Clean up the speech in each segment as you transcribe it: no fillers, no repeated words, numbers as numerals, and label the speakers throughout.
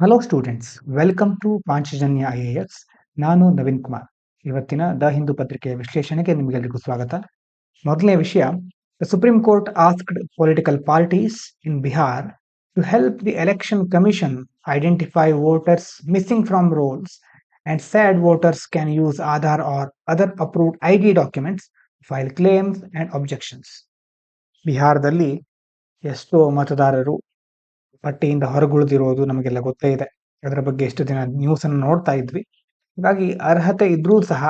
Speaker 1: Hello students, welcome to Panchajanya IAS. ನಾನು ನವೀನ್ ಕುಮಾರ್. ಇವತ್ತಿನ the Hindu ಪತ್ರಿಕೆಯ ವಿಶ್ಲೇಷಣೆಗೆ ನಿಮಗೆಲ್ಲರಿಗೂ ಸ್ವಾಗತ. ಮೊದಲನೇ ವಿಷಯ, the Supreme Court asked political parties in Bihar to help the Election Commission identify voters missing from rolls and said voters can use Aadhaar or other approved ID documents file claims and objections. ಬಿಹಾರದಲ್ಲಿ ಎಷ್ಟೋ ಮತದಾರರು ಪಟ್ಟಿಯಿಂದ ಹೊರಗುಳಿದಿರೋದು ನಮಗೆಲ್ಲ ಗೊತ್ತೇ ಇದೆ. ಅದರ ಬಗ್ಗೆ ಎಷ್ಟು ದಿನ ನ್ಯೂಸ್ ಅನ್ನು ನೋಡ್ತಾ ಇದ್ವಿ. ಹಾಗಾಗಿ ಅರ್ಹತೆ ಇದ್ರೂ ಸಹ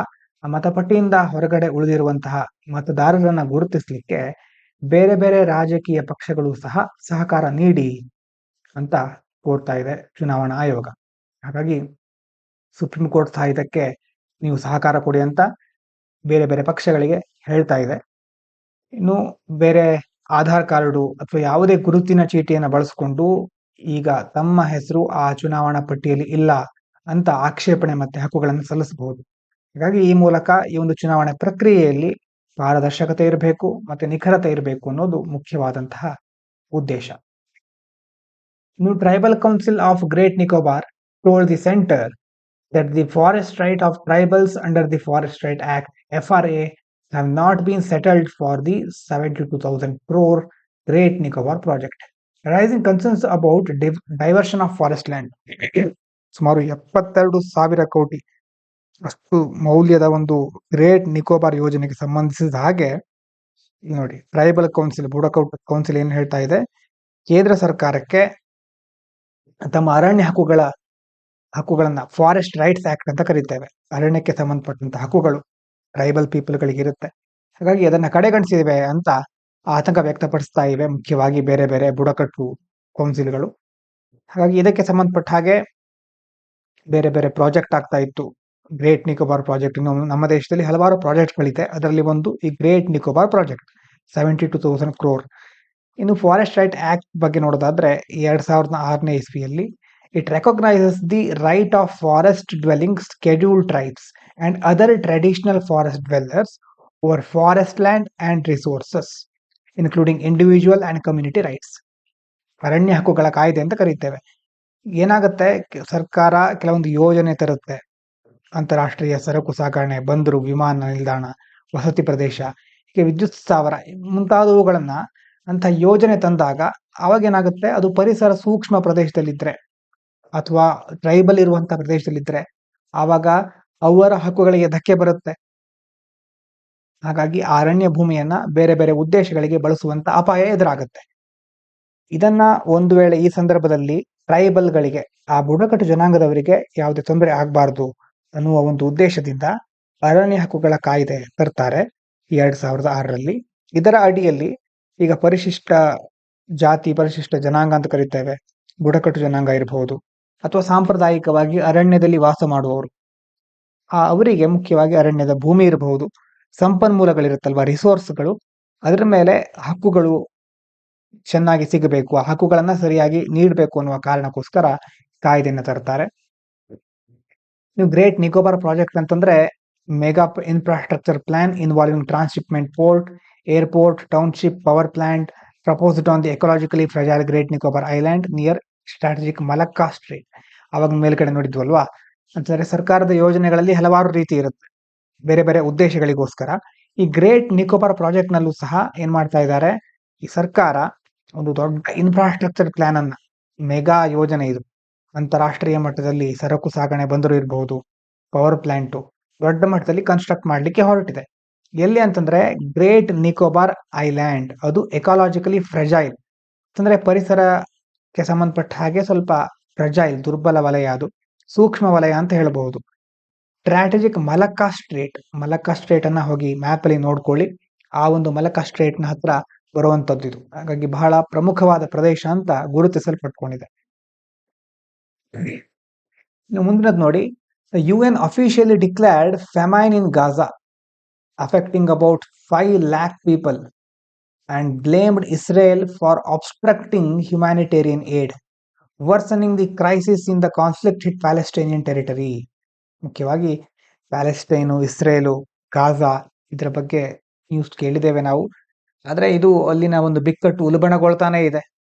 Speaker 1: ಆ ಮತಪಟ್ಟಿಯಿಂದ ಹೊರಗಡೆ ಉಳಿದಿರುವಂತಹ ಮತದಾರರನ್ನ ಗುರುತಿಸಲಿಕ್ಕೆ ಬೇರೆ ಬೇರೆ ರಾಜಕೀಯ ಪಕ್ಷಗಳು ಸಹ ಸಹಕಾರ ನೀಡಿ ಅಂತ ಕೋರ್ತಾ ಇದೆ ಚುನಾವಣಾ ಆಯೋಗ. ಹಾಗಾಗಿ ಸುಪ್ರೀಂ ಕೋರ್ಟ್ ಸಹ ಇದಕ್ಕೆ ನೀವು ಸಹಕಾರ ಕೊಡಿ ಅಂತ ಬೇರೆ ಬೇರೆ ಪಕ್ಷಗಳಿಗೆ ಹೇಳ್ತಾ ಇದೆ. ಇನ್ನು ಬೇರೆ ಆಧಾರ್ ಕಾರ್ಡು ಅಥವಾ ಯಾವುದೇ ಗುರುತಿನ ಚೀಟಿಯನ್ನು ಬಳಸಿಕೊಂಡು ಈಗ ತಮ್ಮ ಹೆಸರು ಆ ಚುನಾವಣಾ ಪಟ್ಟಿಯಲ್ಲಿ ಇಲ್ಲ ಅಂತ ಆಕ್ಷೇಪಣೆ ಮತ್ತೆ ಹಕ್ಕುಗಳನ್ನು ಸಲ್ಲಿಸಬಹುದು. ಹಾಗಾಗಿ ಈ ಮೂಲಕ ಈ ಒಂದು ಚುನಾವಣೆ ಪ್ರಕ್ರಿಯೆಯಲ್ಲಿ ಪಾರದರ್ಶಕತೆ ಇರಬೇಕು ಮತ್ತೆ ನಿಖರತೆ ಇರಬೇಕು ಅನ್ನೋದು ಮುಖ್ಯವಾದಂತಹ ಉದ್ದೇಶ. ಇನ್ನು Tribal Council of Great Nicobar told the centre that the forest right of tribals under the Forest Right Act FRA have not been settled for the 72,000 crore Great Nicobar project, raising concerns about diversion of forest land. ಸುಮಾರು 72,000 ಕೋಟಿ ಅಷ್ಟು ಮೌಲ್ಯದ ಒಂದು great Nicobar ಯೋಜನೆಗೆ ಸಂಬಂಧಿಸಿದ ಹಾಗೆ ನೋಡಿ, tribal council, ಬುಡಕಟ್ಟು ಕೌನ್ಸಿಲ್ ಏನ್ ಹೇಳ್ತಾ ಇದೆ, ಕೇಂದ್ರ ಸರ್ಕಾರಕ್ಕೆ ತಮ್ಮ ಅರಣ್ಯ ಹಕ್ಕುಗಳನ್ನ ಫಾರೆಸ್ಟ್ ರೈಟ್ಸ್ ಆಕ್ಟ್ ಅಂತ ಕರೀತೇವೆ, ಅರಣ್ಯಕ್ಕೆ ಸಂಬಂಧಪಟ್ಟಂತ ಹಕ್ಕುಗಳು ಟ್ರೈಬಲ್ ಪೀಪಲ್ಗಳಿಗೆ ಇರುತ್ತೆ. ಹಾಗಾಗಿ ಅದನ್ನ ಕಡೆಗಣಿಸಿವೆ ಅಂತ ಆತಂಕ ವ್ಯಕ್ತಪಡಿಸ್ತಾ ಇವೆ ಮುಖ್ಯವಾಗಿ ಬೇರೆ ಬೇರೆ ಬುಡಕಟ್ಟು ಕೌನ್ಸಿಲ್ಗಳು. ಹಾಗಾಗಿ ಇದಕ್ಕೆ ಸಂಬಂಧಪಟ್ಟ ಹಾಗೆ ಬೇರೆ ಬೇರೆ ಪ್ರಾಜೆಕ್ಟ್ ಆಗ್ತಾ ಇತ್ತು. ಗ್ರೇಟ್ ನಿಕೋಬಾರ್ ಪ್ರಾಜೆಕ್ಟ್, ನಮ್ಮ ದೇಶದಲ್ಲಿ ಹಲವಾರು ಪ್ರಾಜೆಕ್ಟ್ಗಳಿದೆ, ಅದರಲ್ಲಿ ಒಂದು ಈ ಗ್ರೇಟ್ ನಿಕೋಬಾರ್ ಪ್ರಾಜೆಕ್ಟ್ 72,000 crore. ಇನ್ನು ಫಾರೆಸ್ಟ್ ರೈಟ್ ಆಕ್ಟ್ ಬಗ್ಗೆ ನೋಡೋದಾದ್ರೆ 2006ನೇ ಇಸ್ವಿಯಲ್ಲಿ it recognizes the right of forest dwelling scheduled tribes and other traditional forest dwellers over forest land and resources, including individual and community rights. ಅರಣ್ಯ ಹಕ್ಕುಗಳ ಕಾಯ್ದೆ ಅಂತ ಕರೀತೇವೆ. ಏನಾಗುತ್ತೆ, ಸರ್ಕಾರ ಕೆಲವೊಂದು ಯೋಜನೆ ತರುತ್ತೆ, ಅಂತಾರಾಷ್ಟ್ರೀಯ ಸರಕು ಸಾಗಣೆ, ಬಂದರು, ವಿಮಾನ ನಿಲ್ದಾಣ, ವಸತಿ ಪ್ರದೇಶ, ಹೀಗೆ ವಿದ್ಯುತ್ ಸ್ಥಾವರ ಮುಂತಾದವುಗಳನ್ನ ಅಂತ ಯೋಜನೆ ತಂದಾಗ ಅವಾಗ ಏನಾಗುತ್ತೆ, ಅದು ಪರಿಸರ ಸೂಕ್ಷ್ಮ ಪ್ರದೇಶದಲ್ಲಿದ್ರೆ ಅಥವಾ ಟ್ರೈಬಲ್ ಇರುವಂತಹ ಪ್ರದೇಶದಲ್ಲಿದ್ರೆ ಆವಾಗ ಅವರ ಹಕ್ಕುಗಳಿಗೆ ಧಕ್ಕೆ ಬರುತ್ತೆ. ಹಾಗಾಗಿ ಅರಣ್ಯ ಭೂಮಿಯನ್ನ ಬೇರೆ ಬೇರೆ ಉದ್ದೇಶಗಳಿಗೆ ಬಳಸುವಂತ ಅಪಾಯ ಎದುರಾಗುತ್ತೆ. ಇದನ್ನ ಒಂದು ವೇಳೆ ಈ ಸಂದರ್ಭದಲ್ಲಿ ಟ್ರೈಬಲ್ಗಳಿಗೆ, ಆ ಬುಡಕಟ್ಟು ಜನಾಂಗದವರಿಗೆ ಯಾವುದೇ ತೊಂದರೆ ಆಗಬಾರ್ದು ಅನ್ನುವ ಒಂದು ಉದ್ದೇಶದಿಂದ ಅರಣ್ಯ ಹಕ್ಕುಗಳ ಕಾಯ್ದೆ ತರ್ತಾರೆ 2006ರಲ್ಲಿ. ಇದರ ಅಡಿಯಲ್ಲಿ ಈಗ ಪರಿಶಿಷ್ಟ ಜಾತಿ, ಪರಿಶಿಷ್ಟ ಜನಾಂಗ ಅಂತ ಕರೀತೇವೆ, ಬುಡಕಟ್ಟು ಜನಾಂಗ ಇರಬಹುದು ಅಥವಾ ಸಾಂಪ್ರದಾಯಿಕವಾಗಿ ಅರಣ್ಯದಲ್ಲಿ ವಾಸ ಮಾಡುವವರು, ಅವರಿಗೆ ಮುಖ್ಯವಾಗಿ ಅರಣ್ಯದ ಭೂಮಿ ಇರಬಹುದು, ಸಂಪನ್ಮೂಲಗಳಿರುತ್ತಲ್ವಾ, ರಿಸೋರ್ಸ್ಗಳು, ಅದರ ಮೇಲೆ ಹಕ್ಕುಗಳು ಚೆನ್ನಾಗಿ ಸಿಗಬೇಕು, ಆ ಹಕ್ಕುಗಳನ್ನ ಸರಿಯಾಗಿ ನೀಡಬೇಕು ಅನ್ನುವ ಕಾರಣಕ್ಕೋಸ್ಕರ ಕಾಯ್ದೆಯನ್ನು ತರ್ತಾರೆ. ನೀವು ಗ್ರೇಟ್ ನಿಕೋಬಾರ್ ಪ್ರಾಜೆಕ್ಟ್ ಅಂತಂದ್ರೆ mega infrastructure plan involving transshipment port, airport, township, power plant proposed on the ecologically fragile Great Nicobar island near strategic Malacca strait. ಅವಾಗ ಮೇಲ್ಗಡೆ ನೋಡಿದ್ವಲ್ವಾ, ಅಂತಂದ್ರೆ ಸರ್ಕಾರದ ಯೋಜನೆಗಳಲ್ಲಿ ಹಲವಾರು ರೀತಿ ಇರುತ್ತೆ, ಬೇರೆ ಬೇರೆ ಉದ್ದೇಶಗಳಿಗೋಸ್ಕರ. ಈ ಗ್ರೇಟ್ ನಿಕೋಬಾರ್ ಪ್ರಾಜೆಕ್ಟ್ ನಲ್ಲೂ ಸಹ ಏನ್ ಮಾಡ್ತಾ ಇದ್ದಾರೆ, ಈ ಸರ್ಕಾರ ಒಂದು ದೊಡ್ಡ ಇನ್ಫ್ರಾಸ್ಟ್ರಕ್ಚರ್ ಪ್ಲಾನ್ ಅನ್ನ, ಮೆಗಾ ಯೋಜನೆ ಇದು, ಅಂತಾರಾಷ್ಟ್ರೀಯ ಮಟ್ಟದಲ್ಲಿ ಸರಕು ಸಾಗಣೆ ಬಂದರು ಇರಬಹುದು, ಪವರ್ ಪ್ಲಾಂಟು ದೊಡ್ಡ ಮಟ್ಟದಲ್ಲಿ ಕನ್ಸ್ಟ್ರಕ್ಟ್ ಮಾಡ್ಲಿಕ್ಕೆ ಹೊರಟಿದೆ. ಎಲ್ಲಿ ಅಂತಂದ್ರೆ ಗ್ರೇಟ್ ನಿಕೋಬಾರ್ ಐಲ್ಯಾಂಡ್, ಅದು ಎಕಾಲಜಿಕಲಿ ಫ್ರೆಜೈಲ್ ಅಂತಂದ್ರೆ ಪರಿಸರಕ್ಕೆ ಸಂಬಂಧಪಟ್ಟ ಹಾಗೆ ಸ್ವಲ್ಪ ಫ್ರೆಜೈಲ್, ದುರ್ಬಲ ವಲಯ, ಅದು ಸೂಕ್ಷ್ಮ ವಲಯ ಅಂತ ಹೇಳಬಹುದು. ಸ್ಟ್ರಾಟಜಿಕ್ ಮಲಕ್ಕಾ ಸ್ಟ್ರೇಟ್ ಅನ್ನ ಹೋಗಿ ಮ್ಯಾಪ್ ಅಲ್ಲಿ ನೋಡ್ಕೊಳ್ಳಿ, ಆ ಒಂದು ಮಲಕ್ಕಾ ಸ್ಟ್ರೇಟ್ ನ ಹತ್ರ ಬರುವಂತದ್ದು ಇದು. ಹಾಗಾಗಿ ಬಹಳ ಪ್ರಮುಖವಾದ ಪ್ರದೇಶ ಅಂತ ಗುರುತಿಸಲ್ಪಟ್ಕೊಂಡಿದೆ. ಇನ್ನು ಮುಂದಿನದು ನೋಡಿ, UN officially declared famine in Gaza, affecting about 5 lakh people, and blamed Israel for obstructing humanitarian aid, worsening the crisis in the conflict-hit Palestinian territory. ಮುಖ್ಯವಾಗಿ ಪ್ಯಾಲೆಸ್ಟೈನು, ಇಸ್ರೇಲು, ಗಾಜಾ ಇದರ ಬಗ್ಗೆ ನ್ಯೂಸ್ ಕೇಳಿದ್ದೇವೆ ನಾವು. ಆದ್ರೆ ಇದು ಅಲ್ಲಿನ ಒಂದು ಬಿಕ್ಕಟ್ಟು ಉಲ್ಬಣಗೊಳ್ತಾನೆ ಇದೆ.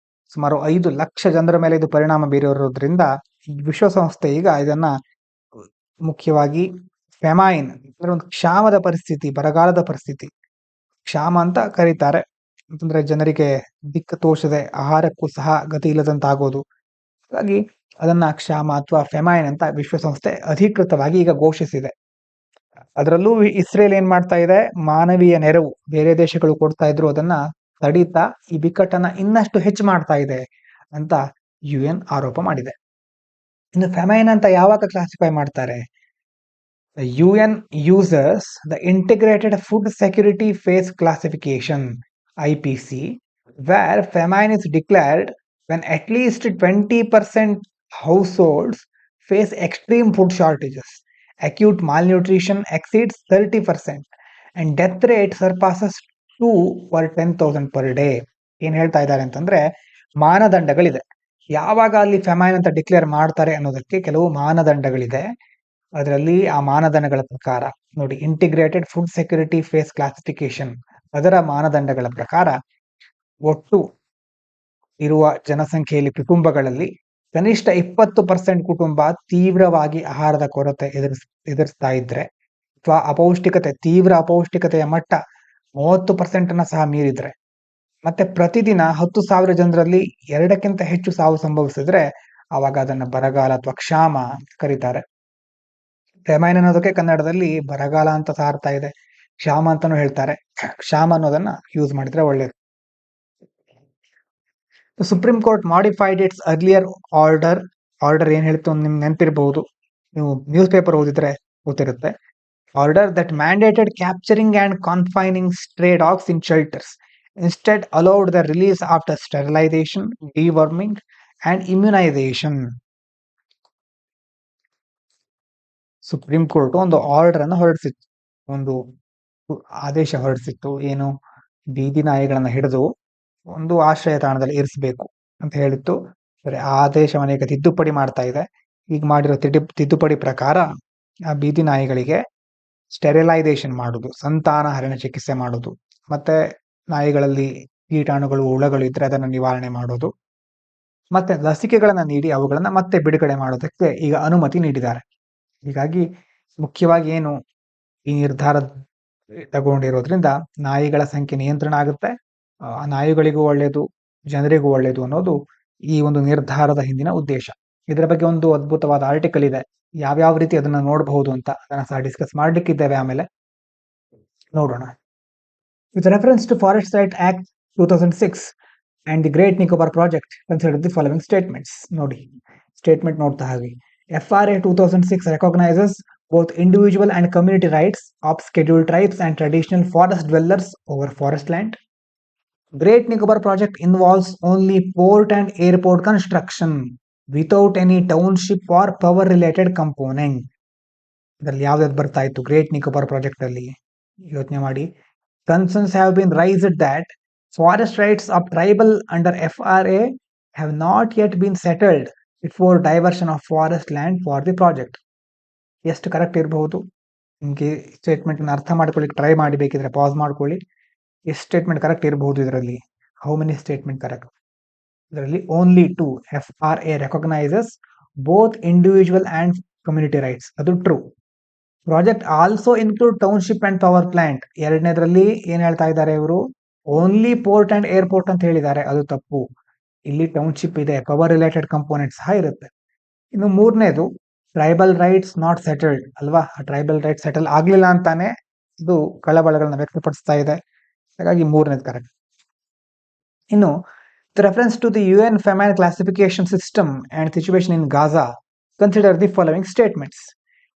Speaker 1: ಸುಮಾರು 5 ಲಕ್ಷ ಜನರ ಮೇಲೆ ಇದು ಪರಿಣಾಮ ಬೀರಿರೋದ್ರಿಂದ ವಿಶ್ವಸಂಸ್ಥೆ ಈಗ ಇದನ್ನ ಮುಖ್ಯವಾಗಿ ಫೆಮೈನ್ ಅಂದ್ರೆ ಒಂದು ಕ್ಷಾಮದ ಪರಿಸ್ಥಿತಿ, ಬರಗಾಲದ ಪರಿಸ್ಥಿತಿ, ಕ್ಷಾಮ ಅಂತ ಕರೀತಾರೆ. ಅಂತಂದ್ರೆ ಜನರಿಗೆ ದಿಕ್ಕು ತೋಚದೆ ಆಹಾರಕ್ಕೂ ಸಹ ಗತಿ ಇಲ್ಲದಂತಾಗೋದು. ಹಾಗಾಗಿ ಅದನ್ನ ಕ್ಷಾಮ ಅಥವಾ ಫೆಮೈನ್ ಅಂತ ವಿಶ್ವಸಂಸ್ಥೆ ಅಧಿಕೃತವಾಗಿ ಈಗ ಘೋಷಿಸಿದೆ. ಅದರಲ್ಲೂ ಇಸ್ರೇಲ್ ಏನ್ ಮಾಡ್ತಾ ಇದೆ, ಮಾನವೀಯ ನೆರವು ಬೇರೆ ದೇಶಗಳು ಕೊಡ್ತಾ ಇದ್ರು ಅದನ್ನ ತಡೀತಾ ಈ ಬಿಕ್ಕಟ್ಟನ್ನ ಇನ್ನಷ್ಟು ಹೆಚ್ಚು ಮಾಡ್ತಾ ಇದೆ ಅಂತ UN ಆರೋಪ ಮಾಡಿದೆ. ಇನ್ನು ಫೆಮೈನ್ ಅಂತ ಯಾವಾಗ ಕ್ಲಾಸಿಫೈ ಮಾಡ್ತಾರೆ? The UN uses the Integrated Food Security Phase Classification (IPC), where famine is declared when at least 20% households face extreme food shortages, acute malnutrition exceeds 30%, and death rate surpasses 2 per 10,000 per day. ಏನ್ ಹೇಳ್ತಾ ಇದ್ದಾರೆ ಅಂತಂದ್ರೆ, ಮಾನದಂಡಗಳಿದೆ. ಯಾವಾಗ ಅಲ್ಲಿ famine ಅಂತ declare ಮಾಡ್ತಾರೆ ಅನ್ನೋದಕ್ಕೆ ಕೆಲವು ಮಾನದಂಡಗಳಿದೆ. ಅದರಲ್ಲಿ ಆ ಮಾನದಂಡಗಳ ಪ್ರಕಾರ ನೋಡಿ, integrated food security phase classification, ಅದರ ಮಾನದಂಡಗಳ ಪ್ರಕಾರ ಒಟ್ಟು ಇರುವ ಜನಸಂಖ್ಯೆಯಲ್ಲಿ ಕುಟುಂಬಗಳಲ್ಲಿ ಕನಿಷ್ಠ 20% ಕುಟುಂಬ ತೀವ್ರವಾಗಿ ಆಹಾರದ ಕೊರತೆ ಎದುರಿಸ್ತಾ ಇದ್ರೆ, ಅಥವಾ ತೀವ್ರ ಅಪೌಷ್ಟಿಕತೆಯ ಮಟ್ಟ 30% ಸಹ ಮೀರಿದ್ರೆ, ಮತ್ತೆ ಪ್ರತಿದಿನ 10,000 ಜನರಲ್ಲಿ 2ಕ್ಕಿಂತ ಹೆಚ್ಚು ಸಾವು ಸಂಭವಿಸಿದ್ರೆ ಆವಾಗ ಅದನ್ನ ಬರಗಾಲ ಅಥವಾ ಕ್ಷಾಮ ಅಂತ ಕರೀತಾರೆ. ಫೆಮೈನ್ ಅನ್ನೋದಕ್ಕೆ ಕನ್ನಡದಲ್ಲಿ ಬರಗಾಲ ಅಂತ ಸಾರ್ತಾ ಇದೆ, ಕ್ಷಾಮ ಅಂತಾನು ಹೇಳ್ತಾರೆ. ಕ್ಷಾಮ ಅನ್ನೋದನ್ನ ಯೂಸ್ ಮಾಡಿದ್ರೆ ಒಳ್ಳೇದು. Supreme Court modified its earlier order ಏನ್ ಹೇಳ್ತು ನಿಮ್ಗೆ ನೆನಪಿರಬಹುದು, ನೀವು ನ್ಯೂಸ್ ಪೇಪರ್ ಓದಿದ್ರೆ ಗೊತ್ತಿರುತ್ತೆ. Order that mandated capturing and confining stray dogs in shelters, instead allowed the release after sterilization, deworming and immunization. Supreme Court ಒಂದು ಆರ್ಡರ್ ಅನ್ನು ಹೊರಡಿಸಿತ್ತು, ಒಂದು ಆದೇಶ ಹೊರಡಿಸಿತ್ತು. ಏನು, ಬೀದಿ ನಾಯಿಗಳನ್ನ ಹಿಡಿದು ಒಂದು ಆಶ್ರಯ ತಾಣದಲ್ಲಿ ಇರಿಸಬೇಕು ಅಂತ ಹೇಳಿತ್ತು. ಸರಿ, ಆ ಆದೇಶವನ್ನು ಈಗ ತಿದ್ದುಪಡಿ ಮಾಡ್ತಾ ಇದೆ. ಈಗ ಮಾಡಿರೋ ತಿದ್ದುಪಡಿ ಪ್ರಕಾರ ಆ ಬೀದಿ ನಾಯಿಗಳಿಗೆ ಸ್ಟೆರಿಲೈಸೇಷನ್ ಮಾಡುದು, ಸಂತಾನಹರಣ ಚಿಕಿತ್ಸೆ ಮಾಡುದು, ಮತ್ತೆ ನಾಯಿಗಳಲ್ಲಿ ಕೀಟಾಣುಗಳು, ಹುಳಗಳು ಇದ್ರೆ ಅದನ್ನು ನಿವಾರಣೆ ಮಾಡೋದು, ಮತ್ತೆ ಲಸಿಕೆಗಳನ್ನ ನೀಡಿ ಅವುಗಳನ್ನ ಮತ್ತೆ ಬಿಡುಗಡೆ ಮಾಡೋದಕ್ಕೆ ಈಗ ಅನುಮತಿ ನೀಡಿದ್ದಾರೆ. ಹೀಗಾಗಿ ಮುಖ್ಯವಾಗಿ ಏನು ಈ ನಿರ್ಧಾರ ತಗೊಂಡಿರೋದ್ರಿಂದ ನಾಯಿಗಳ ಸಂಖ್ಯೆ ನಿಯಂತ್ರಣ ಆಗುತ್ತೆ, ನಾಯಿಗಳಿಗೂ ಒಳ್ಳೆಯದು, ಜನರಿಗೂ ಒಳ್ಳೆಯದು ಅನ್ನೋದು ಈ ಒಂದು ನಿರ್ಧಾರದ ಹಿಂದಿನ ಉದ್ದೇಶ. ಇದರ ಬಗ್ಗೆ ಒಂದು ಅದ್ಭುತವಾದ ಆರ್ಟಿಕಲ್ ಇದೆ, ಯಾವ್ಯಾವ ರೀತಿ ಅದನ್ನ ನೋಡಬಹುದು ಅಂತ ಅದನ್ನ ಸಹ ಡಿಸ್ಕಸ್ ಮಾಡ್ಲಿಕ್ಕಿದ್ದೇವೆ, ಆಮೇಲೆ ನೋಡೋಣ. With reference to Forest Rights Act 2006 and the Great Nicobar Project, consider the following statements. ನೋಡಿ, ಸ್ಟೇಟ್ಮೆಂಟ್ ನೋಡ್ತಾ ಹಾಗೆ. FRA 2006 recognizes both individual and community rights of scheduled tribes and traditional forest dwellers over forest land. Great Nicobar Project involves only port and airport construction without any township or power related component. ಇದರಲ್ಲಿ ಯಾವ್ದು ಬರ್ತಾ ಇತ್ತು great Nicobar project ಅಲ್ಲಿ? ಯೋಚನೆ ಮಾಡಿ. Concerns have been raised that forest rights of tribal under FRA have not yet been settled before diversion of forest land for the project. ಎಷ್ಟು correct ಇರಬಹುದು? ನಿಮಗೆ ಸ್ಟೇಟ್ಮೆಂಟ್ ಅರ್ಥ ಮಾಡ್ಕೊಳ್ಳಿಕ್ಕೆ ಟ್ರೈ ಮಾಡಿ, ಬೇಕಿದ್ರೆ ಪಾಸ್ ಮಾಡ್ಕೊಳ್ಳಿ. ಎಷ್ಟು ಸ್ಟೇಟ್ಮೆಂಟ್ ಕರೆಕ್ಟ್ ಇರಬಹುದು ಇದರಲ್ಲಿ? How many statement correct? ಇದರಲ್ಲಿ only 2. FRA recognizes both individual and community rights, ಅದು true. Project also include township and power plant, ಎರಡನೇದ್ರಲ್ಲಿ ಏನ್ ಹೇಳ್ತಾ ಇದ್ದಾರೆ ಇವರು? ಓನ್ಲಿ ಪೋರ್ಟ್ ಅಂಡ್ ಏರ್ಪೋರ್ಟ್ ಅಂತ ಹೇಳಿದ್ದಾರೆ, ಅದು ತಪ್ಪು. ಇಲ್ಲಿ ಟೌನ್ಶಿಪ್ ಇದೆ, ಪವರ್ ರಿಲೇಟೆಡ್ ಕಂಪೋನೆಂಟ್ ಸಹ ಇರುತ್ತೆ. ಇನ್ನು ಮೂರನೇದು ಟ್ರೈಬಲ್ ರೈಟ್ಸ್ ನಾಟ್ ಸೆಟಲ್ಡ್ ಅಲ್ವಾ, ಟ್ರೈಬಲ್ ರೈಟ್ಸ್ ಸೆಟಲ್ ಆಗ್ಲಿಲ್ಲ ಅಂತಾನೆ ಇದು ಕಳವಳಗಳನ್ನ ವ್ಯಕ್ತಪಡಿಸ್ತಾ ಇದೆ. ಹಾಗಾಗಿ ಮೂರನೇದು ಕರೆಕ್ಟ್. ಇನ್ನು reference to the UN famine classification system and situation in Gaza, consider the following statements.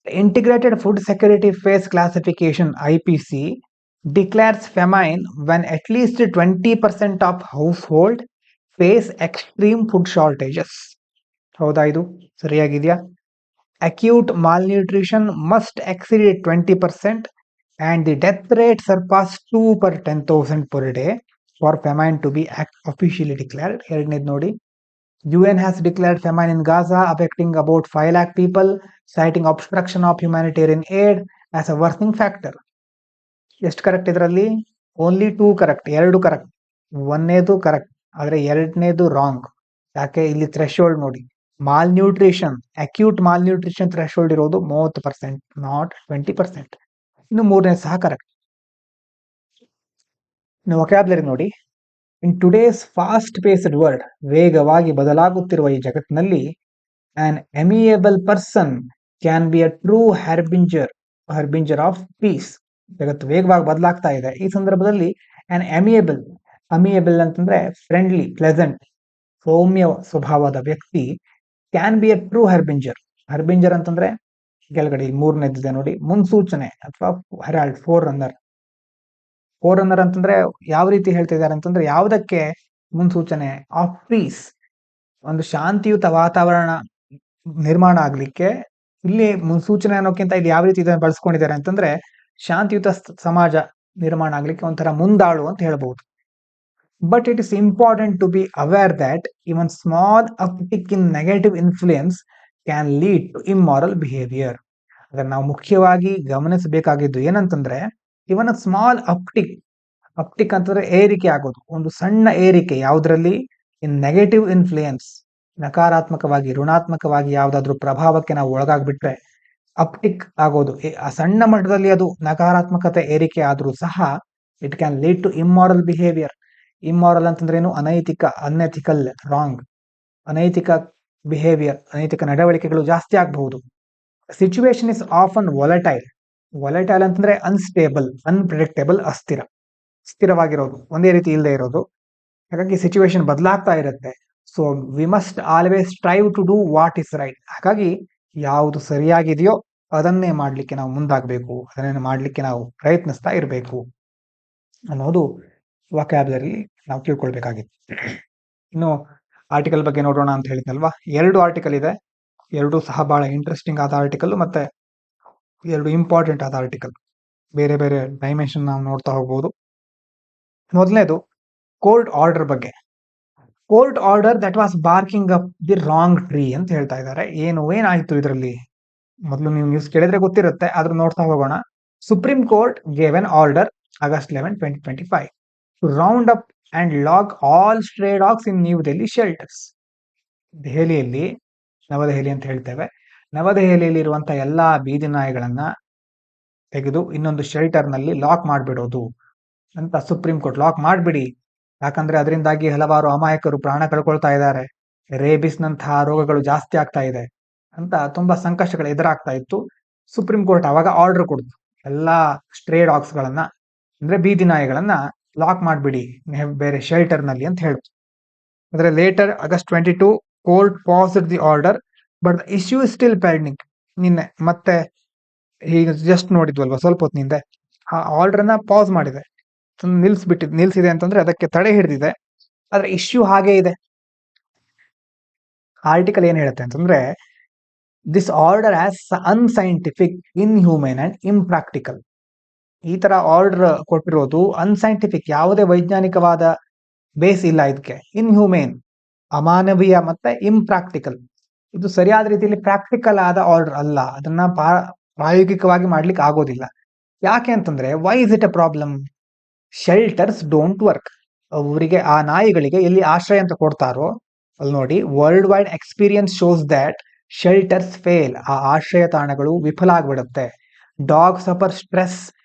Speaker 1: The Integrated Food Security Phase Classification (IPC) declares famine when at least 20% of households face extreme food shortages. ಹೌದಾ, ಇದು ಸರಿಯಾಗಿದೆಯಾ? Acute malnutrition must exceed 20% and the death rate surpass 2 per 10,000 per day for famine to be officially declared. ಎರಡನೇದು ನೋಡಿ, UN has declared famine in Gaza affecting about 5 lakh people, citing obstruction of humanitarian aid as a worsening factor. ಎಷ್ಟು correct ಇದರಲ್ಲಿ? Only 2 correct, 2 correct. ಒಂದನೇದು correct, ಆದ್ರೆ ಎರಡನೇದು wrong. ಯಾಕೆ? ಇಲ್ಲಿ threshold ನೋಡಿ, ಮಾಲ್ನ್ಯೂಟ್ರಿಷನ್, ಅಕ್ಯೂಟ್ ಮಾಲ್ನ್ಯೂಟ್ರಿಷನ್ ಥ್ರೆಶೋಲ್ಡ್ ಇರೋದು 30%, ನಾಟ್ 20%. ಇನ್ನು ಮೂರನೇ ಸಹ ಕರೆಕ್ಟ್. ಇನ್ನು ವೊಕ್ಯಾಬ್ಲರಿ ನೋಡಿ. In today's fast paced world, ವೇಗವಾಗಿ ಬದಲಾಗುತ್ತಿರುವ ಈ ಜಗತ್ತಿನಲ್ಲಿ, an amiable person can be a true harbinger of peace. ಜಗತ್ತು ವೇಗವಾಗಿ ಬದಲಾಗ್ತಾ ಇದೆ. ಈ ಸಂದರ್ಭದಲ್ಲಿ an amiable ಅಂತಂದ್ರೆ ಫ್ರೆಂಡ್ಲಿ, ಪ್ಲೆಸೆಂಟ್, ಸೌಮ್ಯ ಸ್ವಭಾವದ ವ್ಯಕ್ತಿ ಕ್ಯಾನ್ ಬಿ ಎ ಟ್ರೂ ಹರ್ಬಿಂಜರ್ ಅಂತಂದ್ರೆ ಕೆಳಗಡೆ ಮೂರನೇದಿದೆ ನೋಡಿ, ಮುನ್ಸೂಚನೆ ಅಥವಾ ಹೆರಾಲ್ಡ್, ಫೋರ್ ರನ್ನರ್ ಅಂತಂದ್ರೆ ಯಾವ ರೀತಿ ಹೇಳ್ತಾ ಇದ್ದಾರೆ ಅಂತಂದ್ರೆ ಯಾವುದಕ್ಕೆ ಮುನ್ಸೂಚನೆ? ಆಫ್ ಪೀಸ್, ಒಂದು ಶಾಂತಿಯುತ ವಾತಾವರಣ ನಿರ್ಮಾಣ ಆಗ್ಲಿಕ್ಕೆ ಇಲ್ಲಿ ಮುನ್ಸೂಚನೆ ಅನ್ನೋಕ್ಕಿಂತ ಇಲ್ಲಿ ಯಾವ ರೀತಿ ಇದನ್ನು ಬಳಸ್ಕೊಂಡಿದ್ದಾರೆ ಅಂತಂದ್ರೆ ಶಾಂತಿಯುತ ಸಮಾಜ ನಿರ್ಮಾಣ ಆಗ್ಲಿಕ್ಕೆ ಒಂಥರ ಮುಂದಾಳು ಅಂತ ಹೇಳ್ಬಹುದು. But it is important to be aware that even small uptick in negative influence can lead to immoral behavior. ಅದನ್ನ ನಾವು ಮುಖ್ಯವಾಗಿ ಗಮನಿಸಬೇಕಾಗಿದ್ದು ಏನಂತಂದ್ರೆ, ಇವನ್ ಸ್ಮಾಲ್ ಅಪ್ಟಿಕ್ ಅಂತಂದ್ರೆ ಏರಿಕೆ ಆಗೋದು, ಒಂದು ಸಣ್ಣ ಏರಿಕೆ ಯಾವುದರಲ್ಲಿ? ಇನ್ ನೆಗೆಟಿವ್ ಇನ್ಫ್ಲೂಯೆನ್ಸ್, ನಕಾರಾತ್ಮಕವಾಗಿ, ಋಣಾತ್ಮಕವಾಗಿ ಯಾವ್ದಾದ್ರು ಪ್ರಭಾವಕ್ಕೆ ನಾವು ಒಳಗಾಗ್ಬಿಟ್ರೆ ಅಪ್ಟಿಕ್ ಆಗೋದು, ಆ ಸಣ್ಣ ಮಟ್ಟದಲ್ಲಿ ಅದು ನಕಾರಾತ್ಮಕತೆ ಏರಿಕೆ ಆದ್ರೂ ಸಹ it can lead to immoral behaviour. Immoral ಅಂತಂದ್ರೆ ಏನು? ಅನೈತಿಕ, ಅನ್ಎಥಿಕಲ್, ರಾಂಗ್, ಅನೈತಿಕ ಬಿಹೇವಿಯರ್, ಅನೈತಿಕ ನಡವಳಿಕೆಗಳು ಜಾಸ್ತಿ ಆಗಬಹುದು. ಸಿಚುವೇಶನ್ ಇಸ್ ಆಫನ್ ವಾಲಟೈಲ್ ಅಂತಂದ್ರೆ ಅನ್ಸ್ಟೇಬಲ್, ಅನ್ಪ್ರಿಡಿಕ್ಟೇಬಲ್, ಸ್ಥಿರವಾಗಿರೋದು, ಒಂದೇ ರೀತಿ ಇಲ್ಲದೆ ಇರೋದು. ಹಾಗಾಗಿ ಸಿಚುವೇಶನ್ ಬದಲಾಗ್ತಾ ಇರುತ್ತೆ. So we must always strive to do what is right. ಹಾಗಾಗಿ ಯಾವುದು ಸರಿಯಾಗಿದೆಯೋ ಅದನ್ನೇ ಮಾಡ್ಲಿಕ್ಕೆ ನಾವು ಮುಂದಾಗಬೇಕು, ಅದನ್ನೇ ಮಾಡ್ಲಿಕ್ಕೆ ನಾವು ಪ್ರಯತ್ನಿಸ್ತಾ ಇರಬೇಕು ಅನ್ನೋದು ವೊಕ್ಯಾಬ್ಲರಿ ನಾವು ತಿಳ್ಕೊಳ್ಬೇಕಾಗಿತ್ತು. ಇನ್ನು ಆರ್ಟಿಕಲ್ ಬಗ್ಗೆ ನೋಡೋಣ ಅಂತ ಹೇಳಿದ್ನಲ್ವಾ, 2 ಆರ್ಟಿಕಲ್ ಇದೆ. 2 ಸಹ ಬಹಳ ಇಂಟ್ರೆಸ್ಟಿಂಗ್ ಆದ ಆರ್ಟಿಕಲ್, ಮತ್ತೆ 2 ಇಂಪಾರ್ಟೆಂಟ್ ಆದ ಆರ್ಟಿಕಲ್. ಬೇರೆ ಬೇರೆ ಡೈಮೆನ್ಷನ್ ನಾವು ನೋಡ್ತಾ ಹೋಗ್ಬೋದು. ಮೊದಲನೇದು ಕೋರ್ಟ್ ಆರ್ಡರ್ ಬಗ್ಗೆ. Court order that was barking up the wrong tree ಅಂತ ಹೇಳ್ತಾ ಇದ್ದಾರೆ. ಏನಾಯ್ತು ಇದರಲ್ಲಿ? ಮೊದಲು ನೀವು ನ್ಯೂಸ್ ಕೇಳಿದ್ರೆ ಗೊತ್ತಿರುತ್ತೆ, ಆದ್ರೂ ನೋಡ್ತಾ ಹೋಗೋಣ. Supreme court gave an order August 11, 2025 to round up and log all stray dogs in New Delhi shelters. ದೆಹಲಿಯಲ್ಲಿ, ನವದೆಹಲಿ ಅಂತ ಹೇಳ್ತೇವೆ, ನವದೆಹಲಿಯಲ್ಲಿ ಇರುವಂತಹ ಎಲ್ಲಾ ಬೀದಿ ನಾಯಿಗಳನ್ನ ತೆಗೆದು ಇನ್ನೊಂದು ಶೆಲ್ಟರ್ ನಲ್ಲಿ ಲಾಕ್ ಮಾಡಿಬಿಡೋದು ಅಂತ ಸುಪ್ರೀಂ ಕೋರ್ಟ್. ಲಾಕ್ ಮಾಡಿಬಿಡಿ, ಯಾಕಂದ್ರೆ ಅದರಿಂದಾಗಿ ಹಲವಾರು ಅಮಾಯಕರು ಪ್ರಾಣ ಕಳ್ಕೊಳ್ತಾ ಇದ್ದಾರೆ, ರೇಬಿಸ್ ನಂತಹ ರೋಗಗಳು ಜಾಸ್ತಿ ಆಗ್ತಾ ಇದೆ ಅಂತ ತುಂಬಾ ಸಂಕಷ್ಟಗಳು ಎದುರಾಗ್ತಾ ಇತ್ತು. ಸುಪ್ರೀಂ ಕೋರ್ಟ್ ಅವಾಗ ಆರ್ಡರ್ ಕೊಡ್ತು, ಎಲ್ಲಾ ಸ್ಟ್ರೇ ಡಾಗ್ಸ್ ಗಳನ್ನ, ಅಂದ್ರೆ ಬೀದಿ ನಾಯಿಗಳನ್ನ ಲಾಕ್ ಮಾಡ್ಬಿಡಿ ಬೇರೆ ಶೆಲ್ಟರ್ ನಲ್ಲಿ ಅಂತ ಹೇಳ್ತು. ಆದ್ರೆ later August 22 court passed the order, but the issue is still pending. ನಿನ್ನೆ ಮತ್ತೆ ಈಗ ಜಸ್ಟ್ ನೋಡಿದ್ವಲ್ವಾ ಸ್ವಲ್ಪ ಹೊತ್ತಿನಿಂದ, ಆ ಆರ್ಡರ್ ನ ಪಾಸ್ ಮಾಡಿದೆ, ನಿಲ್ಸಿದೆ ಅಂತಂದ್ರೆ ಅದಕ್ಕೆ ತಡೆ ಹಿಡಿದಿದೆ, ಆದ್ರೆ ಇಶ್ಯೂ ಹಾಗೆ ಇದೆ. ಆರ್ಟಿಕಲ್ ಏನ್ ಹೇಳುತ್ತೆ ಅಂತಂದ್ರೆ, this order as unscientific, inhuman and impractical. ಈ ತರ ಆರ್ಡರ್ ಕೊಟ್ಟಿರೋದು ಅನ್ಸೈಂಟಿಫಿಕ್, ಯಾವುದೇ ವೈಜ್ಞಾನಿಕವಾದ ಬೇಸ್ ಇಲ್ಲ ಇದಕ್ಕೆ. ಇನ್ಹ್ಯೂಮೇನ್, ಅಮಾನವೀಯ, ಮತ್ತೆ ಇಂಪ್ರಾಕ್ಟಿಕಲ್, ಇದು ಸರಿಯಾದ ರೀತಿಯಲ್ಲಿ ಪ್ರಾಕ್ಟಿಕಲ್ ಆದ ಆರ್ಡರ್ ಅಲ್ಲ, ಅದನ್ನ ಪ್ರಾಯೋಗಿಕವಾಗಿ ಮಾಡ್ಲಿಕ್ಕೆ ಆಗೋದಿಲ್ಲ. ಯಾಕೆ ಅಂತಂದ್ರೆ, why is it a problem? Shelters don't work. ಅವರಿಗೆ, ಆ ನಾಯಿಗಳಿಗೆ ಎಲ್ಲಿ ಆಶ್ರಯ ಅಂತ ಕೊಡ್ತಾರೋ ಅಲ್ಲಿ ನೋಡಿ, worldwide experience shows that shelters fail. ಆ ಆಶ್ರಯ ತಾಣಗಳು ವಿಫಲ ಆಗ್ಬಿಡುತ್ತೆ. Dog suffer stress,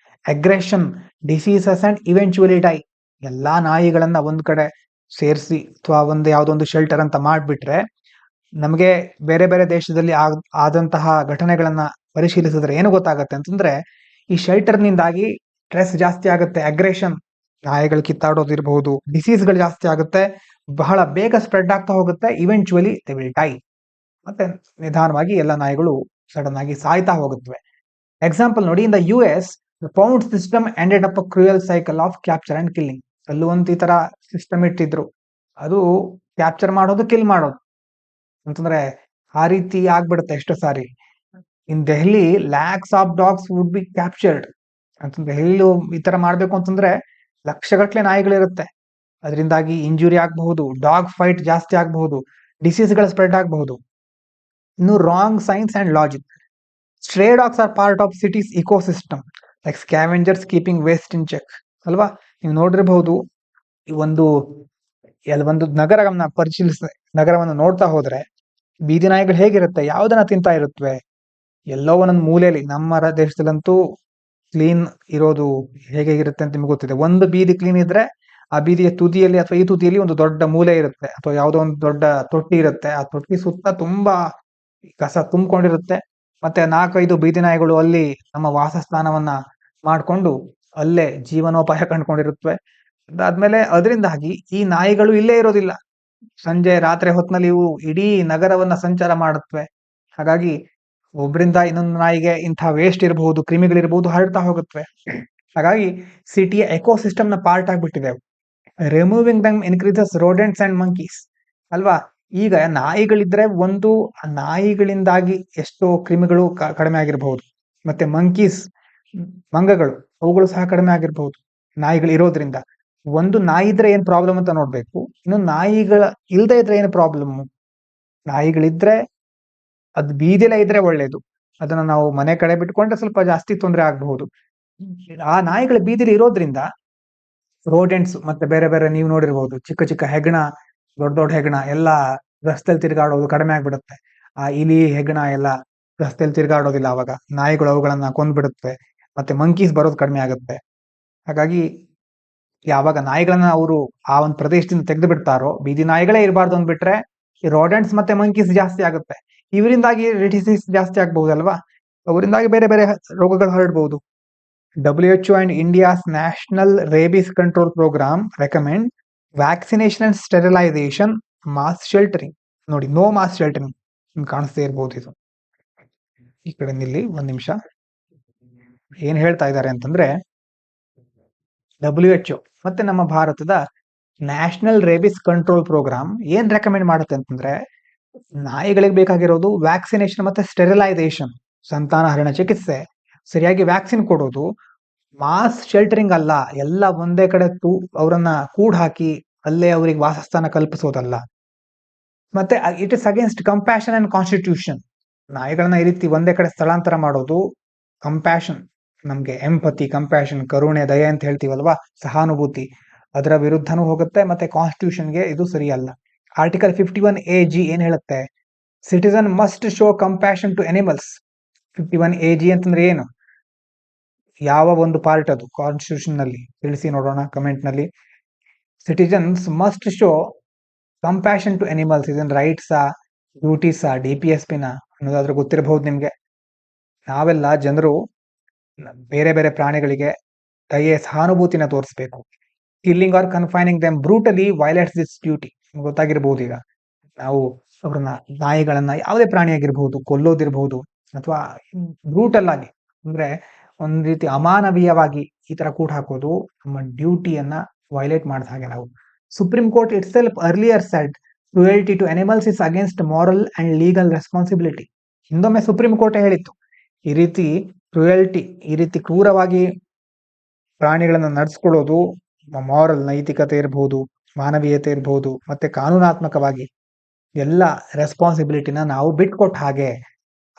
Speaker 1: aggression, diseases and eventually die. ಎಲ್ಲಾ ನಾಯಿಗಳನ್ನ ಒಂದ್ ಕಡೆ ಸೇರಿಸಿ ಅಥವಾ ಯಾವ್ದೊಂದು ಶೆಲ್ಟರ್ ಅಂತ ಮಾಡ್ಬಿಟ್ರೆ, ನಮಗೆ ಬೇರೆ ಬೇರೆ ದೇಶದಲ್ಲಿ ಆದಂತಹ ಘಟನೆಗಳನ್ನ ಪರಿಶೀಲಿಸಿದ್ರೆ ಏನು ಗೊತ್ತಾಗತ್ತೆ ಅಂತಂದ್ರೆ, ಈ ಶೆಲ್ಟರ್ ನಿಂದಾಗಿ ಸ್ಟ್ರೆಸ್ ಜಾಸ್ತಿ ಆಗುತ್ತೆ, ಅಗ್ರೆಷನ್, ನಾಯಿಗಳು ಕಿತ್ತಾಡೋದಿರಬಹುದು, ಡಿಸೀಸ್ಗಳು ಜಾಸ್ತಿ ಆಗುತ್ತೆ, ಬಹಳ ಬೇಗ ಸ್ಪ್ರೆಡ್ ಆಗ್ತಾ ಹೋಗುತ್ತೆ, ಇವೆಂಚುಯಲಿ ದೇ ವಿಲ್ ಡೈ. ಮತ್ತೆ ನಿಧಾನವಾಗಿ ಎಲ್ಲ ನಾಯಿಗಳು ಸಡನ್ ಆಗಿ ಸಾಯ್ತಾ ಹೋಗುತ್ತವೆ. ಎಕ್ಸಾಂಪಲ್ ನೋಡಿ, in the US the pound system ended up a cruel cycle of capture and killing. ಅಲ್ಲೂ ಒಂದು ಈ ತರ ಸಿಸ್ಟಮ್ ಇಟ್ಟಿದ್ರು, ಅದು ಕ್ಯಾಪ್ಚರ್ ಮಾಡೋದು, ಕಿಲ್ ಮಾಡೋದು ಅಂತಂದ್ರೆ ಆ ರೀತಿ ಆಗ್ಬಿಡುತ್ತೆ ಎಷ್ಟೋ ಸಾರಿ. In Delhi lakhs of dogs would be captured ಅಂತಂದ್ರೆ, ದೆಹಲಿ ಈ ತರ ಮಾಡ್ಬೇಕು ಅಂತಂದ್ರೆ ಲಕ್ಷಗಟ್ಟಲೆ ನಾಯಿಗಳಿರುತ್ತೆ, ಅದರಿಂದಾಗಿ ಇಂಜುರಿ ಆಗಬಹುದು, ಡಾಗ್ ಫೈಟ್ ಜಾಸ್ತಿ ಆಗಬಹುದು, ಡಿಸೀಸ್ಗಳು ಸ್ಪ್ರೆಡ್ ಆಗಬಹುದು. ಇನ್ನು wrong science and logic. Stray dogs are part of cities ecosystem, like scavengers keeping waste in check ಅಲ್ವಾ? ನೀವು ನೋಡಿರಬಹುದು, ಒಂದು ನಗರವನ್ನ ನಗರವನ್ನು ನೋಡ್ತಾ ಹೋದ್ರೆ ಬೀದಿ ನಾಯಿಗಳು ಹೇಗಿರುತ್ತೆ, ಯಾವ್ದನ್ನ ತಿಂತಾ ಇರುತ್ತವೆ, ಎಲ್ಲೋ ಒಂದೊಂದು ಮೂಲೆಯಲ್ಲಿ. ನಮ್ಮ ದೇಶದಲ್ಲಂತೂ ಕ್ಲೀನ್ ಇರೋದು ಹೇಗಿರುತ್ತೆ ಅಂತ ನಿಮ್ಗೆ ಗೊತ್ತಿದೆ. ಒಂದು ಬೀದಿ ಕ್ಲೀನ್ ಇದ್ರೆ ಆ ಬೀದಿಯ ತುದಿಯಲ್ಲಿ ಅಥವಾ ಈ ತುದಿಯಲ್ಲಿ ಒಂದು ದೊಡ್ಡ ಮೂಲೆ ಇರುತ್ತೆ, ಅಥವಾ ಯಾವುದೋ ಒಂದು ದೊಡ್ಡ ತೊಟ್ಟಿ ಇರುತ್ತೆ. ಆ ತೊಟ್ಟಿ ಸುತ್ತ ತುಂಬಾ ಕಸ ತುಂಬಿಕೊಂಡಿರುತ್ತೆ. ಮತ್ತೆ 4-5 ಬೀದಿ ನಾಯಿಗಳು ಅಲ್ಲಿ ನಮ್ಮ ವಾಸಸ್ಥಾನವನ್ನ ಮಾಡ್ಕೊಂಡು ಅಲ್ಲೇ ಜೀವನೋಪಾಯ ಕಂಡುಕೊಂಡಿರುತ್ತವೆ. ಅದಾದ್ಮೇಲೆ ಅದರಿಂದಾಗಿ ಈ ನಾಯಿಗಳು ಇಲ್ಲೇ ಇರೋದಿಲ್ಲ. ಸಂಜೆ ರಾತ್ರಿ ಹೊತ್ತಿನಲ್ಲಿ ಇವು ಇಡೀ ನಗರವನ್ನ ಸಂಚಾರ ಮಾಡುತ್ತವೆ. ಹಾಗಾಗಿ ಒಬ್ಬರಿಂದ ಇನ್ನೊಂದು ನಾಯಿಗೆ ಇಂಥ ವೇಸ್ಟ್ ಇರಬಹುದು, ಕ್ರಿಮಿಗಳಿರಬಹುದು, ಹರಡ್ತಾ ಹೋಗುತ್ತವೆ. ಹಾಗಾಗಿ ಸಿಟಿಯ ಎಕೋಸಿಸ್ಟಮ್ ನ ಪಾರ್ಟ್ ಆಗ್ಬಿಟ್ಟಿದೆ. Removing dum increases rodents and monkeys ಅಲ್ವಾ. ಈಗ ನಾಯಿಗಳಿದ್ರೆ ಒಂದು ನಾಯಿಗಳಿಂದಾಗಿ ಎಷ್ಟೋ ಕ್ರಿಮಿಗಳು ಕಡಿಮೆ ಆಗಿರಬಹುದು. ಮತ್ತೆ ಮಂಕೀಸ್, ಮಂಗಗಳು, ಅವುಗಳು ಸಹ ಕಡಿಮೆ ಆಗಿರಬಹುದು ನಾಯಿಗಳು ಇರೋದ್ರಿಂದ. ಒಂದು ನಾಯಿ ಇದ್ರೆ ಏನ್ ಪ್ರಾಬ್ಲಮ್ ಅಂತ ನೋಡ್ಬೇಕು, ಇನ್ನು ನಾಯಿಗಳ ಇಲ್ದೇ ಇದ್ರೆ ಏನು ಪ್ರಾಬ್ಲಮ್. ನಾಯಿಗಳಿದ್ರೆ ಅದು ಬೀದಿಲೇ ಇದ್ರೆ ಒಳ್ಳೇದು. ಅದನ್ನ ನಾವು ಮನೆ ಕಡೆ ಬಿಟ್ಕೊಂಡ್ರೆ ಸ್ವಲ್ಪ ಜಾಸ್ತಿ ತೊಂದರೆ ಆಗಬಹುದು. ಆ ನಾಯಿಗಳ ಬೀದಿಲಿ ಇರೋದ್ರಿಂದ ರೋಡೆಂಟ್ಸ್ ಮತ್ತೆ ಬೇರೆ ಬೇರೆ ನೀವು ನೋಡಿರ್ಬಹುದು, ಚಿಕ್ಕ ಚಿಕ್ಕ ಹೆಗ್ಣ, ದೊಡ್ಡ ದೊಡ್ಡ ಹೆಗ್ಣ ಎಲ್ಲ ರಸ್ತೆಯಲ್ಲಿ ತಿರುಗಾಡೋದು ಕಡಿಮೆ ಆಗ್ಬಿಡುತ್ತೆ. ಆ ಇಲಿ ಹೆಗ್ಣ ಎಲ್ಲ ರಸ್ತೆಯಲ್ಲಿ ತಿರುಗಾಡೋದಿಲ್ಲ. ಅವಾಗ ನಾಯಿಗಳು ಅವುಗಳನ್ನ ಕೊಂದ್ಬಿಡುತ್ತೆ. ಮತ್ತೆ ಮಂಕೀಸ್ ಬರೋದು ಕಡಿಮೆ ಆಗುತ್ತೆ. ಹಾಗಾಗಿ ಯಾವಾಗ ನಾಯಿಗಳನ್ನ ಅವರು ಆ ಒಂದು ಪ್ರದೇಶದಿಂದ ತೆಗೆದು ಬಿಡ್ತಾರೋ, ಬೀದಿ ನಾಯಿಗಳೇ ಇರಬಾರ್ದು ಅಂದ್ಬಿಟ್ರೆ ಈ ರೋಡೆಂಟ್ಸ್ ಮತ್ತೆ ಮಂಕೀಸ್ ಜಾಸ್ತಿ ಆಗುತ್ತೆ. ಇವರಿಂದಾಗಿ ಡಿಸೀಸ್ ಜಾಸ್ತಿ ಆಗ್ಬಹುದಲ್ವಾ. ಅವರಿಂದಾಗಿ ಬೇರೆ ಬೇರೆ ರೋಗಗಳು ಹರಡಬಹುದು. WHO and India's National Rabies Control Program recommend vaccination and sterilization, mass sheltering. ನೋಡಿ, ನೋ ಮಾಸ್ ಶೆಲ್ಟರಿಂಗ್ ಕಾಣಿಸ್ತಾ ಇರಬಹುದು. ಇದು ಈ ಕಡೆ ನಿಲ್ಲಿ ಒಂದ್ ನಿಮಿಷ. ಏನ್ ಹೇಳ್ತಾ ಇದ್ದಾರೆ ಅಂತಂದ್ರೆ, WHO ಮತ್ತೆ ನಮ್ಮ ಭಾರತದ ನ್ಯಾಷನಲ್ ರೇಬಿಸ್ ಕಂಟ್ರೋಲ್ ಪ್ರೋಗ್ರಾಮ್ ಏನ್ ರೆಕಮೆಂಡ್ ಮಾಡುತ್ತೆ ಅಂತಂದ್ರೆ, ನಾಯಿಗಳಿಗೆ ಬೇಕಾಗಿರೋದು ವ್ಯಾಕ್ಸಿನೇಷನ್ ಮತ್ತೆ ಸ್ಟೆರಿಲೈಸೇಷನ್, ಸಂತಾನಹರಣ ಚಿಕಿತ್ಸೆ, ಸರಿಯಾಗಿ ವ್ಯಾಕ್ಸಿನ್ ಕೊಡೋದು. ಮಾಸ್ ಶೆಲ್ಟರಿಂಗ್ ಅಲ್ಲ, ಎಲ್ಲ ಒಂದೇ ಕಡೆ ಅವರನ್ನ ಕೂಡ್ ಹಾಕಿ ಅಲ್ಲೇ ಅವರಿಗೆ ವಾಸಸ್ಥಾನ ಕಲ್ಪಿಸೋದಲ್ಲ. ಮತ್ತೆ it is against compassion and constitution. ನಾಯಿಗಳನ್ನ ಈ ರೀತಿ ಒಂದೇ ಕಡೆ ಸ್ಥಳಾಂತರ ಮಾಡೋದು ಕಂಪ್ಯಾಷನ್, ನಮ್ಗೆ ಎಂಪತಿ, ಕಂಪ್ಯಾಷನ್, ಕರುಣೆ, ದಯೆ ಅಂತ ಹೇಳ್ತೀವಲ್ವಾ, ಸಹಾನುಭೂತಿ, ಅದರ ವಿರುದ್ಧನೂ ಹೋಗುತ್ತೆ. ಮತ್ತೆ ಕಾನ್ಸ್ಟಿಟ್ಯೂಷನ್ಗೆ ಇದು ಸರಿಯಲ್ಲ. ಆರ್ಟಿಕಲ್ 51AG ಏನ್ ಹೇಳುತ್ತೆ, citizen must show compassion to animals. 51AG ಅಂತಂದ್ರೆ ಏನು, ಯಾವ ಒಂದು ಪಾರ್ಟ್ ಅದು ಕಾನ್ಸ್ಟಿಟ್ಯೂಷನ್ ನಲ್ಲಿ ತಿಳಿಸಿ ನೋಡೋಣ ಕಮೆಂಟ್ ನಲ್ಲಿ. Citizens must show compassion to animals, ಇದನ್ ರೈಟ್ಸಾ, ಡ್ಯೂಟೀಸಾ, DPSPನ ಅನ್ನೋದಾದ್ರೂ ಗೊತ್ತಿರಬಹುದು ನಿಮ್ಗೆ. ನಾವೆಲ್ಲ ಜನರು ಬೇರೆ ಬೇರೆ ಪ್ರಾಣಿಗಳಿಗೆ ದಯೆ, ಸಹಾನುಭೂತಿನ ತೋರಿಸ್ಬೇಕು. Killing or confining them brutally violates this duty. ಗೊತ್ತಾಗಿರ್ಬಹುದು. ಈಗ ನಾವು ಅವ್ರನ್ನ, ನಾಯಿಗಳನ್ನ, ಯಾವುದೇ ಪ್ರಾಣಿಯಾಗಿರ್ಬಹುದು, ಕೊಲ್ಲೋದಿರ್ಬಹುದು ಅಥವಾ ಬ್ರೂಟಲ್ ಆಗಿ ಅಂದ್ರೆ ಒಂದ್ ರೀತಿ ಅಮಾನವೀಯವಾಗಿ ಈ ತರ ಕೂಟ್ ಹಾಕೋದು ನಮ್ಮ ಡ್ಯೂಟಿಯನ್ನ ವೈಲೇಟ್ ಮಾಡಿದ ಹಾಗೆ. ನಾವು Supreme Court itself earlier said cruelty to animals is against moral and legal responsibility. ಹಿಂದೊಮ್ಮೆ ಸುಪ್ರೀಂ ಕೋರ್ಟ್ ಹೇಳಿತ್ತು, ಈ ರೀತಿ ಕ್ರುಯಲ್ಟಿ, ಈ ರೀತಿ ಕ್ರೂರವಾಗಿ ಪ್ರಾಣಿಗಳನ್ನ ನಡೆಸ್ಕೊಳ್ಳೋದು ಮಾರಲ್, ನೈತಿಕತೆ ಇರಬಹುದು, ಮಾನವೀಯತೆ ಇರಬಹುದು, ಮತ್ತೆ ಕಾನೂನಾತ್ಮಕವಾಗಿ ಎಲ್ಲ ರೆಸ್ಪಾನ್ಸಿಬಿಲಿಟಿನ ನಾವು ಬಿಟ್ಕೊಟ್ಟ ಹಾಗೆ.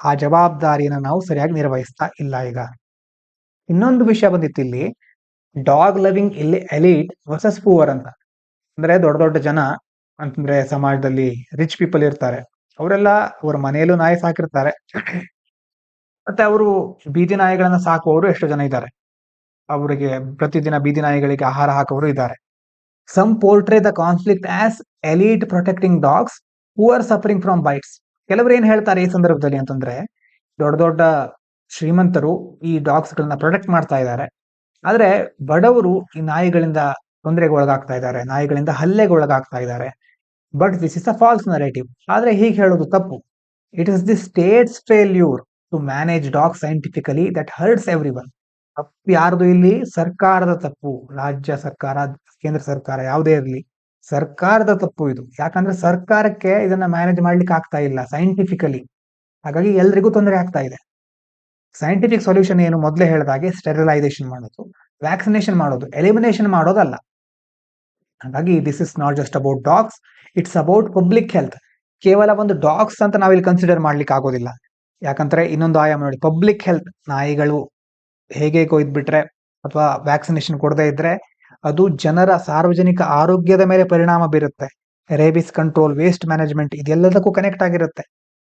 Speaker 1: ಆ ಜವಾಬ್ದಾರಿನ ನಾವು ಸರಿಯಾಗಿ ನಿರ್ವಹಿಸ್ತಾ ಇಲ್ಲ. ಈಗ ಇನ್ನೊಂದು ವಿಷಯ ಬಂದಿತ್ತು ಇಲ್ಲಿ, ಡಾಗ್ ಲವಿಂಗ್ ಇಲ್ಲಿ ಎಲೀಟ್ ವರ್ಸಸ್ ಪೂವರ್ ಅಂತ. ಅಂದ್ರೆ ದೊಡ್ಡ ದೊಡ್ಡ ಜನ ಅಂತಂದ್ರೆ ಸಮಾಜದಲ್ಲಿ ರಿಚ್ ಪೀಪಲ್ ಇರ್ತಾರೆ, ಅವರೆಲ್ಲ ಅವರ ಮನೆಯಲ್ಲೂ ನಾಯಿ ಸಾಕಿರ್ತಾರೆ. ಮತ್ತೆ ಅವರು ಬೀದಿ ನಾಯಿಗಳನ್ನ ಸಾಕುವವರು ಎಷ್ಟೋ ಜನ ಇದ್ದಾರೆ. ಅವರಿಗೆ ಪ್ರತಿದಿನ ಬೀದಿ ನಾಯಿಗಳಿಗೆ ಆಹಾರ ಹಾಕುವವರು ಇದ್ದಾರೆ. Some portray the conflict as elite protecting dogs, poor suffering from bites. ಕೆಲವರು ಏನ್ ಹೇಳ್ತಾರೆ ಈ ಸಂದರ್ಭದಲ್ಲಿ ಅಂತಂದ್ರೆ, ದೊಡ್ಡ ದೊಡ್ಡ ಶ್ರೀಮಂತರು ಈ ಡಾಗ್ಸ್ ಗಳನ್ನ ಪ್ರೊಟೆಕ್ಟ್ ಮಾಡ್ತಾ ಇದ್ದಾರೆ, ಆದ್ರೆ ಬಡವರು ಈ ನಾಯಿಗಳಿಂದ ತೊಂದರೆಗೆ ಒಳಗಾಗ್ತಾ ಇದ್ದಾರೆ, ನಾಯಿಗಳಿಂದ ಹಲ್ಲೆಗೆ ಒಳಗಾಗ್ತಾ ಇದ್ದಾರೆ. But this is a false narrative. ಆದ್ರೆ ಹೀಗೆ ಹೇಳೋದು ತಪ್ಪು. It is the state's failure to manage dog scientifically that hurts everyone. ತಪ್ಪು ಯಾರ್ದು ಇಲ್ಲಿ, ಸರ್ಕಾರದ ತಪ್ಪು. ರಾಜ್ಯ ಸರ್ಕಾರ, ಕೇಂದ್ರ ಸರ್ಕಾರ ಯಾವುದೇ ಇರಲಿ, ಸರ್ಕಾರದ ತಪ್ಪು ಇದು. ಯಾಕಂದ್ರೆ ಸರ್ಕಾರಕ್ಕೆ ಇದನ್ನ ಮ್ಯಾನೇಜ್ ಮಾಡ್ಲಿಕ್ಕೆ ಆಗ್ತಾ ಇಲ್ಲ ಸೈಂಟಿಫಿಕಲಿ. ಹಾಗಾಗಿ ಎಲ್ರಿಗೂ ತೊಂದರೆ ಆಗ್ತಾ ಇದೆ. ಸೈಂಟಿಫಿಕ್ ಸೊಲ್ಯೂಷನ್ ಏನು, ಮೊದಲೇ ಹೇಳಿದಾಗೆ ಸ್ಟೆರಿಲೈಸೇಷನ್ ಮಾಡೋದು, ವ್ಯಾಕ್ಸಿನೇಷನ್ ಮಾಡೋದು, ಎಲಿಮಿನೇಷನ್ ಮಾಡೋದಲ್ಲ. ಹಾಗಾಗಿ this is not just about dogs, it's about public health. ಕೇವಲ ಒಂದು ಡಾಗ್ಸ್ ಅಂತ ನಾವಿಲ್ಲಿ ಕನ್ಸಿಡರ್ ಮಾಡ್ಲಿಕ್ಕೆ ಆಗೋದಿಲ್ಲ. ಯಾಕಂದ್ರೆ ಇನ್ನೊಂದು ಆಯಾಮ ನೋಡಿ, ಪಬ್ಲಿಕ್ ಹೆಲ್ತ್. ನಾಯಿಗಳು ಹೇಗೆ ಕೊಯ್ದ್ಬಿಟ್ರೆ ಅಥವಾ ವ್ಯಾಕ್ಸಿನೇಷನ್ ಕೊಡದೇ ಇದ್ರೆ ಅದು ಜನರ ಸಾರ್ವಜನಿಕ ಆರೋಗ್ಯದ ಮೇಲೆ ಪರಿಣಾಮ ಬೀರುತ್ತೆ. ರೇಬಿಸ್ ಕಂಟ್ರೋಲ್, ವೇಸ್ಟ್ ಮ್ಯಾನೇಜ್ಮೆಂಟ್ ಇದೆಲ್ಲದಕ್ಕೂ ಕನೆಕ್ಟ್ ಆಗಿರುತ್ತೆ.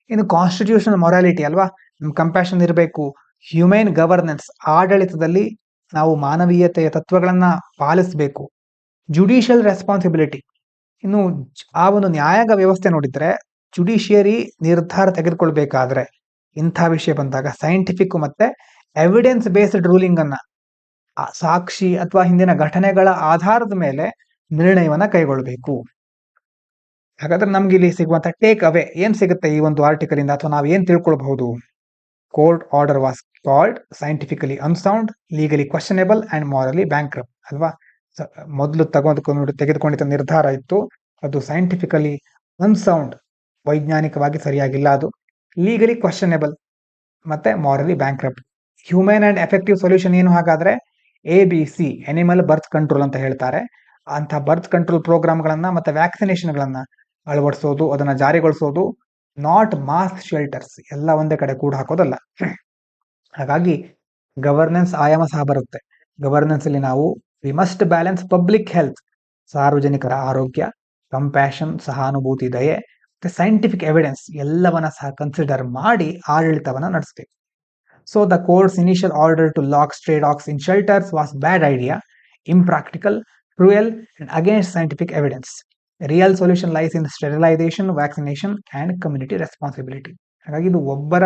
Speaker 1: ಇನ್ನು ಕಾನ್ಸ್ಟಿಟ್ಯೂಷನಲ್ ಮೊರಾಲಿಟಿ ಅಲ್ವಾ, ನಮ್ ಕಂಪ್ಯಾಷನ್ ಇರಬೇಕು. ಹ್ಯೂಮನ್ ಗವರ್ನೆನ್ಸ್, ಆಡಳಿತದಲ್ಲಿ ನಾವು ಮಾನವೀಯತೆಯ ತತ್ವಗಳನ್ನ ಪಾಲಿಸಬೇಕು. ಜುಡಿಷಿಯಲ್ ರೆಸ್ಪಾನ್ಸಿಬಿಲಿಟಿ, ಇನ್ನು ಆ ಒಂದು ನ್ಯಾಯಾಂಗ ವ್ಯವಸ್ಥೆ ನೋಡಿದ್ರೆ ಜುಡಿಷಿಯರಿ ನಿರ್ಧಾರ ತೆಗೆದುಕೊಳ್ಬೇಕಾದ್ರೆ ಇಂಥ ವಿಷಯ ಬಂದಾಗ ಸೈಂಟಿಫಿಕ್ ಮತ್ತೆ ಎವಿಡೆನ್ಸ್ ಬೇಸ್ಡ್ ರೂಲಿಂಗ್ ಅನ್ನ, ಸಾಕ್ಷಿ ಅಥವಾ ಹಿಂದಿನ ಘಟನೆಗಳ ಆಧಾರದ ಮೇಲೆ ನಿರ್ಣಯವನ್ನ ಕೈಗೊಳ್ಳಬೇಕು. ಹಾಗಾದ್ರೆ ನಮ್ಗೆ ಇಲ್ಲಿ ಸಿಗುವಂತ ಟೇಕ್ ಅವೇ ಏನ್ ಸಿಗುತ್ತೆ ಈ ಒಂದು ಆರ್ಟಿಕಲ್ ಇಂದ, ಅಥವಾ ನಾವು ಏನ್ ತಿಳ್ಕೊಳ್ಬಹುದು? Court order was called scientifically unsound, legally questionable and morally bankrupt ಅಲ್ವಾ. ಮೊದಲು ತೆಗೆದುಕೊಂಡಿದ್ದ ನಿರ್ಧಾರ ಇತ್ತು, ಅದು ಸೈಂಟಿಫಿಕಲಿ ಅನ್ಸೌಂಡ್, ವೈಜ್ಞಾನಿಕವಾಗಿ ಸರಿಯಾಗಿಲ್ಲ, ಅದು ಲೀಗಲಿ ಕ್ವಶನೇಬಲ್ ಮತ್ತೆ morally bankrupt. Human and effective solution ಏನು ಹಾಗಾದ್ರೆ? ABC, ಅನಿಮಲ್ ಬರ್ತ್ ಕಂಟ್ರೋಲ್ ಅಂತ ಹೇಳ್ತಾರೆ. ಅಂತ ಬರ್ತ್ ಕಂಟ್ರೋಲ್ ಪ್ರೋಗ್ರಾಮ್ಗಳನ್ನ ಮತ್ತೆ ವ್ಯಾಕ್ಸಿನೇಷನ್ ಗಳನ್ನ ಅಳವಡಿಸೋದು, ಅದನ್ನ ಜಾರಿಗೊಳಿಸೋದು. ನಾಟ್ ಮಾಸ್ ಶೆಲ್ಟರ್ಸ್, ಎಲ್ಲ ಒಂದೇ ಕಡೆ ಕೂಡ ಹಾಕೋದಲ್ಲ. ಹಾಗಾಗಿ ಗವರ್ನೆನ್ಸ್ ಆಯಾಮ ಸಹ ಬರುತ್ತೆ. ಗವರ್ನೆನ್ಸ್ ಅಲ್ಲಿ ನಾವು we must balance public health, ಸಾರ್ವಜನಿಕರ ಆರೋಗ್ಯ, ಕಂಪ್ಯಾಷನ್, ಸಹಾನುಭೂತಿ, ದಯೆ ಮತ್ತೆ ಸೈಂಟಿಫಿಕ್ ಎವಿಡೆನ್ಸ್ ಎಲ್ಲವನ್ನ ಸಹ ಕನ್ಸಿಡರ್ ಮಾಡಿ ಆಡಳಿತವನ್ನ ನಡೆಸಬೇಕು. So the court's initial order to lock stray dogs in shelters was bad idea, impractical, cruel, and against scientific evidence. The real solution lies in sterilization, vaccination, and community responsibility. ಹಾಗಾಗಿ ಇದು ಒಬ್ಬರ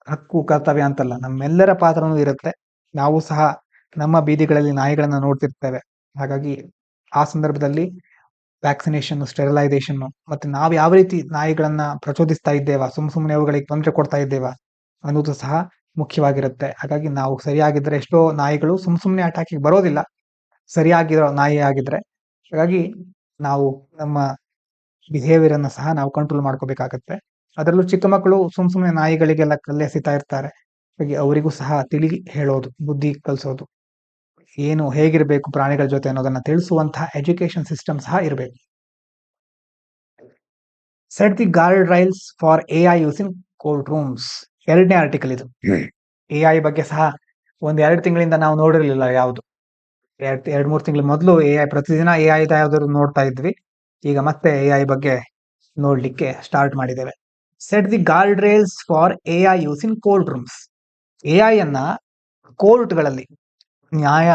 Speaker 1: ಹಕ್ಕು ಕರ್ತವ್ಯ ಅಂತಲ್ಲ, ನಮ್ಮೆಲ್ಲರ ಪಾತ್ರನೂ ಇರುತ್ತೆ. ನಾವು ಸಹ ನಮ್ಮ ಬೀದಿಗಳಲ್ಲಿ ನಾಯಿಗಳನ್ನ ನೋಡ್ತಿರ್ತೇವೆ. ಹಾಗಾಗಿ ಆ ಸಂದರ್ಭದಲ್ಲಿ ವ್ಯಾಕ್ಸಿನೇಷನ್, ಸ್ಟೆರಿಲೈಸೇಷನ್, ಮತ್ತೆ ನಾವು ಯಾವ ರೀತಿ ನಾಯಿಗಳನ್ನ ಪ್ರಚೋದಿಸ್ತಾ ಇದ್ದೇವಾ, ಸುಮ್ಮನೆ ಅವುಗಳಿಗೆ ತೊಂದರೆ ಕೊಡ್ತಾ ಇದ್ದೇವಾ ಅನ್ನೋದು ಸಹ ಮುಖ್ಯವಾಗಿರುತ್ತೆ. ಹಾಗಾಗಿ ನಾವು ಸರಿಯಾಗಿದ್ರೆ ಎಷ್ಟೋ ನಾಯಿಗಳು ಸುಮ್ಮನೆ ಅಟ್ಯಾಕಿಗೆ ಬರೋದಿಲ್ಲ, ಸರಿಯಾಗಿರೋ ನಾಯಿ ಆಗಿದ್ರೆ. ಹಾಗಾಗಿ ನಾವು ನಮ್ಮ ಬಿಹೇವಿಯರ್ ಅನ್ನ ಸಹ ನಾವು ಕಂಟ್ರೋಲ್ ಮಾಡ್ಕೋಬೇಕಾಗತ್ತೆ. ಅದರಲ್ಲೂ ಚಿಕ್ಕ ಮಕ್ಕಳು ಸುಮ್ಮನೆ ನಾಯಿಗಳಿಗೆಲ್ಲ ಕಲ್ಲೆಸಿತಾ ಇರ್ತಾರೆ. ಹಾಗೆ ಅವರಿಗೂ ಸಹ ತಿಳಿ ಹೇಳೋದು, ಬುದ್ಧಿ ಕಲಿಸೋದು, ಏನು ಹೇಗಿರ್ಬೇಕು ಪ್ರಾಣಿಗಳ ಜೊತೆ ಅನ್ನೋದನ್ನ ತಿಳಿಸುವಂತಹ ಎಜುಕೇಶನ್ ಸಿಸ್ಟಮ್ ಸಹ ಇರಬೇಕು. Set the guardrails for AI use in courtrooms, 2ನೇ ಆರ್ಟಿಕಲ್ ಇದು. AI ಬಗ್ಗೆ ಸಹ 1-2 ತಿಂಗಳಿಂದ ನಾವು ನೋಡಿರ್ಲಿಲ್ಲ. ಯಾವುದು 2-3 ತಿಂಗಳ ಮೊದಲು AI ಪ್ರತಿದಿನ AI ಯಾವ್ದಾದ್ರು ನೋಡ್ತಾ ಇದ್ವಿ. ಈಗ ಮತ್ತೆ AI ಬಗ್ಗೆ ನೋಡ್ಲಿಕ್ಕೆ ಸ್ಟಾರ್ಟ್ ಮಾಡಿದ್ದೇವೆ. Set the guardrails for AI use in courtrooms. AI ಅನ್ನ ಕೋರ್ಟ್ಗಳಲ್ಲಿ, ನ್ಯಾಯ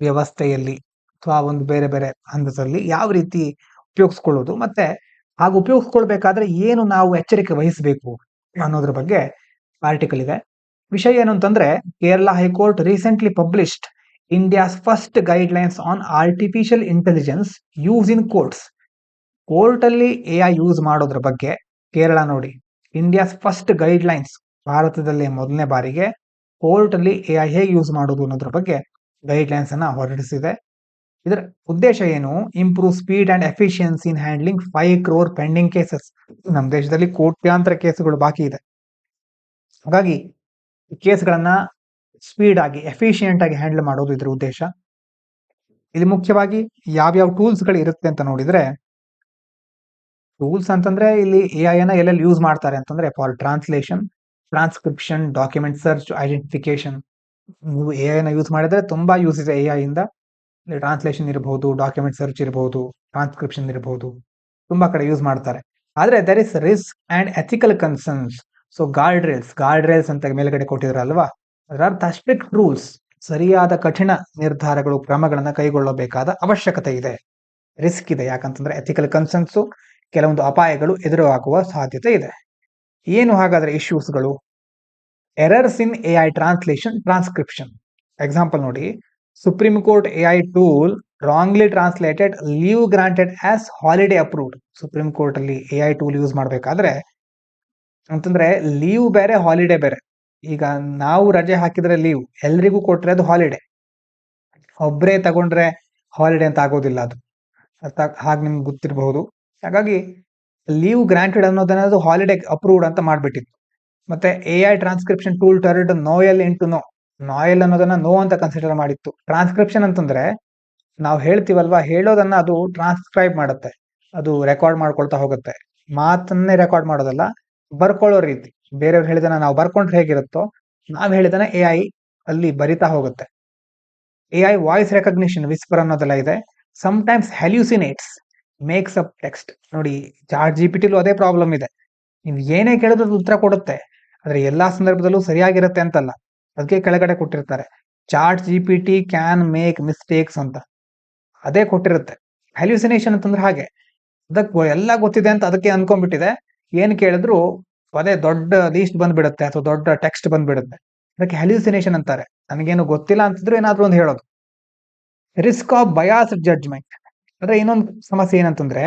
Speaker 1: ವ್ಯವಸ್ಥೆಯಲ್ಲಿ ಅಥವಾ ಒಂದು ಬೇರೆ ಬೇರೆ ಹಂತದಲ್ಲಿ ಯಾವ ರೀತಿ ಉಪಯೋಗಿಸ್ಕೊಳ್ಳೋದು, ಮತ್ತೆ ಹಾಗೆ ಉಪಯೋಗಿಸ್ಕೊಳ್ಬೇಕಾದ್ರೆ ಏನು ನಾವು ಎಚ್ಚರಿಕೆ ವಹಿಸಬೇಕು ಅನ್ನೋದ್ರ ಬಗ್ಗೆ ಆರ್ಟಿಕಲ್ ಇದೆ. ವಿಷಯ ಏನು ಅಂತಂದ್ರೆ, Kerala high court recently published India's first guide lines on artificial intelligence use in courts. Court ಅಲ್ಲಿ AI ಯೂಸ್ ಮಾಡೋದ್ರ ಬಗ್ಗೆ ಕೇರಳ ನೋಡಿ, ಇಂಡಿಯಾಸ್ ಫಸ್ಟ್ ಗೈಡ್ ಲೈನ್ಸ್, ಭಾರತದಲ್ಲಿ ಮೊದಲನೇ ಬಾರಿಗೆ ಕೋರ್ಟ್ ಅಲ್ಲಿ AI ಹೇಗೆ ಯೂಸ್ ಮಾಡೋದು ಅನ್ನೋದ್ರ ಬಗ್ಗೆ ಗೈಡ್ ಲೈನ್ಸ್ ಅನ್ನ ಹೊರಡಿಸಿದೆ. ಇದರ ಉದ್ದೇಶ ಏನು? Improve speed and efficiency in handling 5 crore pending cases. ನಮ್ಮ ದೇಶದಲ್ಲಿ ಕೋಟ್ಯಾಂತರ ಕೇಸುಗಳು ಬಾಕಿ ಇದೆ. ಹಾಗಾಗಿ ಕೇಸ್ಗಳನ್ನ ಸ್ಪೀಡ್ ಆಗಿ, ಎಫಿಷಿಯಂಟ್ ಆಗಿ ಹ್ಯಾಂಡಲ್ ಮಾಡೋದು ಇದರ ಉದ್ದೇಶ. ಇಲ್ಲಿ ಮುಖ್ಯವಾಗಿ ಯಾವ್ಯಾವ ಟೂಲ್ಸ್ ಗಳು ಇರುತ್ತೆ ಅಂತ ನೋಡಿದ್ರೆ, ಟೂಲ್ಸ್ ಅಂತಂದ್ರೆ ಇಲ್ಲಿ AI ನ ಎಲ್ಲೆಲ್ಲಿ ಯೂಸ್ ಮಾಡ್ತಾರೆ ಅಂತಂದ್ರೆ, for translation, transcription, document search, identification. ನೀವು AI ನ ಯೂಸ್ ಮಾಡಿದ್ರೆ ತುಂಬಾ ಯೂಸ್ ಇದೆ AI ಇಂದ. ಟ್ರಾನ್ಸ್ಲೇಷನ್ ಇರಬಹುದು, ಡಾಕ್ಯುಮೆಂಟ್ ಸರ್ಚ್ ಇರಬಹುದು, ಟ್ರಾನ್ಸ್ಕ್ರಿಪ್ಷನ್ ಇರಬಹುದು, ತುಂಬಾ ಕಡೆ ಯೂಸ್ ಮಾಡ್ತಾರೆ. ಆದ್ರೆ there is risk and ethical concerns. So guardrails ಅಂತ ಮೇಲ್ಗಡೆ ಕೊಟ್ಟಿದ್ರಲ್ವಾ, ಅದರ ಅರ್ಥ ಸ್ಟ್ರಿಕ್ಟ್ ರೂಲ್ಸ್, ಸರಿಯಾದ ಕಠಿಣ ನಿರ್ಧಾರಗಳು, ಕ್ರಮಗಳನ್ನ ಕೈಗೊಳ್ಳಬೇಕಾದ ಅವಶ್ಯಕತೆ ಇದೆ. ರಿಸ್ಕ್ ಇದೆ, ಯಾಕಂತಂದ್ರೆ ಎಥಿಕಲ್ ಕನ್ಸರ್ನ್ಸ್, ಕೆಲವೊಂದು ಅಪಾಯಗಳು ಎದುರಾಗುವ ಸಾಧ್ಯತೆ ಇದೆ. ಏನು ಹಾಗಾದ್ರೆ ಇಶ್ಯೂಸ್ಗಳು? ಎರರ್ಸ್ ಇನ್ AI ಟ್ರಾನ್ಸ್ಲೇಷನ್, ಟ್ರಾನ್ಸ್ಕ್ರಿಪ್ಷನ್. ಎಕ್ಸಾಂಪಲ್ ನೋಡಿ, supreme court AI tool wrongly translated leave granted as holiday approved. Supreme court ಅಲ್ಲಿ AI ಟೂಲ್ ಯೂಸ್ ಮಾಡ್ಬೇಕಾದ್ರೆ ಅಂತಂದ್ರೆ ಲೀವ್ ಬೇರೆ, ಹಾಲಿಡೇ ಬೇರೆ. ಈಗ ನಾವು ರಜೆ ಹಾಕಿದ್ರೆ ಲೀವ್, ಎಲ್ರಿಗೂ ಕೊಟ್ರೆ ಅದು ಹಾಲಿಡೇ. ಒಬ್ಬರೇ ತಗೊಂಡ್ರೆ ಹಾಲಿಡೇ ಅಂತ ಆಗೋದಿಲ್ಲ ಅದು, ಹಾಗೆ ನಿಮ್ಗೆ ಗೊತ್ತಿರಬಹುದು. ಹಾಗಾಗಿ ಲೀವ್ ಗ್ರಾಂಟೆಡ್ ಅನ್ನೋದನ್ನದು ಹಾಲಿಡೇ ಅಪ್ರೂವ್ಡ್ ಅಂತ ಮಾಡ್ಬಿಟ್ಟಿತ್ತು. ಮತ್ತೆ AI transcription tool turned Noel into no. ನಾಯಲ್ ಅನ್ನೋದನ್ನ ನೋ ಅಂತ ಕನ್ಸಿಡರ್ ಮಾಡಿತ್ತು. ಟ್ರಾನ್ಸ್ಕ್ರಿಪ್ಷನ್ ಅಂತಂದ್ರೆ ನಾವು ಹೇಳ್ತೀವಲ್ವಾ, ಹೇಳೋದನ್ನ ಅದು ಟ್ರಾನ್ಸ್ಕ್ರೈಬ್ ಮಾಡುತ್ತೆ, ಅದು ರೆಕಾರ್ಡ್ ಮಾಡ್ಕೊಳ್ತಾ ಹೋಗುತ್ತೆ. ಮಾತನ್ನೇ ರೆಕಾರ್ಡ್ ಮಾಡೋದಲ್ಲ, ಬರ್ಕೊಳ್ಳೋ ರೀತಿ. ಬೇರೆಯವ್ರು ಹೇಳಿದನ ನಾವು ಬರ್ಕೊಂಡ್ರೆ ಹೇಗಿರುತ್ತೋ, ನಾವ್ ಹೇಳಿದನ AI ಅಲ್ಲಿ ಬರಿತಾ ಹೋಗುತ್ತೆ. AI ವಾಯ್ಸ್ ರೆಕಗ್ನಿಷನ್, ವಿಸ್ಪರ್ ಅನ್ನೋದೆಲ್ಲ ಇದೆ. Sometimes hallucinates. Makes up text. ನೋಡಿ, ಚಾಟ್ ಜಿಪಿಟಿಲೂ ಅದೇ ಪ್ರಾಬ್ಲಮ್ ಇದೆ. ನೀವು ಏನೇ ಕೇಳಿದ್ರು ಅದು ಉತ್ತರ ಕೊಡುತ್ತೆ, ಆದ್ರೆ ಎಲ್ಲಾ ಸಂದರ್ಭದಲ್ಲೂ ಸರಿಯಾಗಿರುತ್ತೆ ಅಂತಲ್ಲ. ಅದಕ್ಕೆ ಕೆಳಗಡೆ ಕೊಟ್ಟಿರ್ತಾರೆ, ChatGPT can make mistakes ಅಂತ. ಅದೇ ಕೊಟ್ಟಿರುತ್ತೆ. ಹ್ಯಾಲ್ಯೂಸಿನೇಷನ್ ಅಂತಂದ್ರೆ ಹಾಗೆ, ಅದಕ್ಕೆ ಎಲ್ಲ ಗೊತ್ತಿದೆ ಅಂತ ಅದಕ್ಕೆ ಅನ್ಕೊಂಡ್ಬಿಟ್ಟಿದೆ. ಏನ್ ಕೇಳಿದ್ರು ಅದೇ ದೊಡ್ಡ ಲೀಸ್ಟ್ ಬಂದ್ಬಿಡುತ್ತೆ ಅಥವಾ ದೊಡ್ಡ ಟೆಕ್ಸ್ಟ್ ಬಂದ್ಬಿಡುತ್ತೆ. ಅದಕ್ಕೆ ಹ್ಯಾಲ್ಯೂಸಿನೇಷನ್ ಅಂತಾರೆ. ನನಗೇನು ಗೊತ್ತಿಲ್ಲ ಅಂತಿದ್ರು ಏನಾದ್ರು ಒಂದು ಹೇಳೋದು. ರಿಸ್ಕ್ ಆಫ್ ಬಯಾಸ್ಡ್ ಜಡ್ಜ್ಮೆಂಟ್ ಅಂದ್ರೆ ಇನ್ನೊಂದು ಸಮಸ್ಯೆ ಏನಂತಂದ್ರೆ,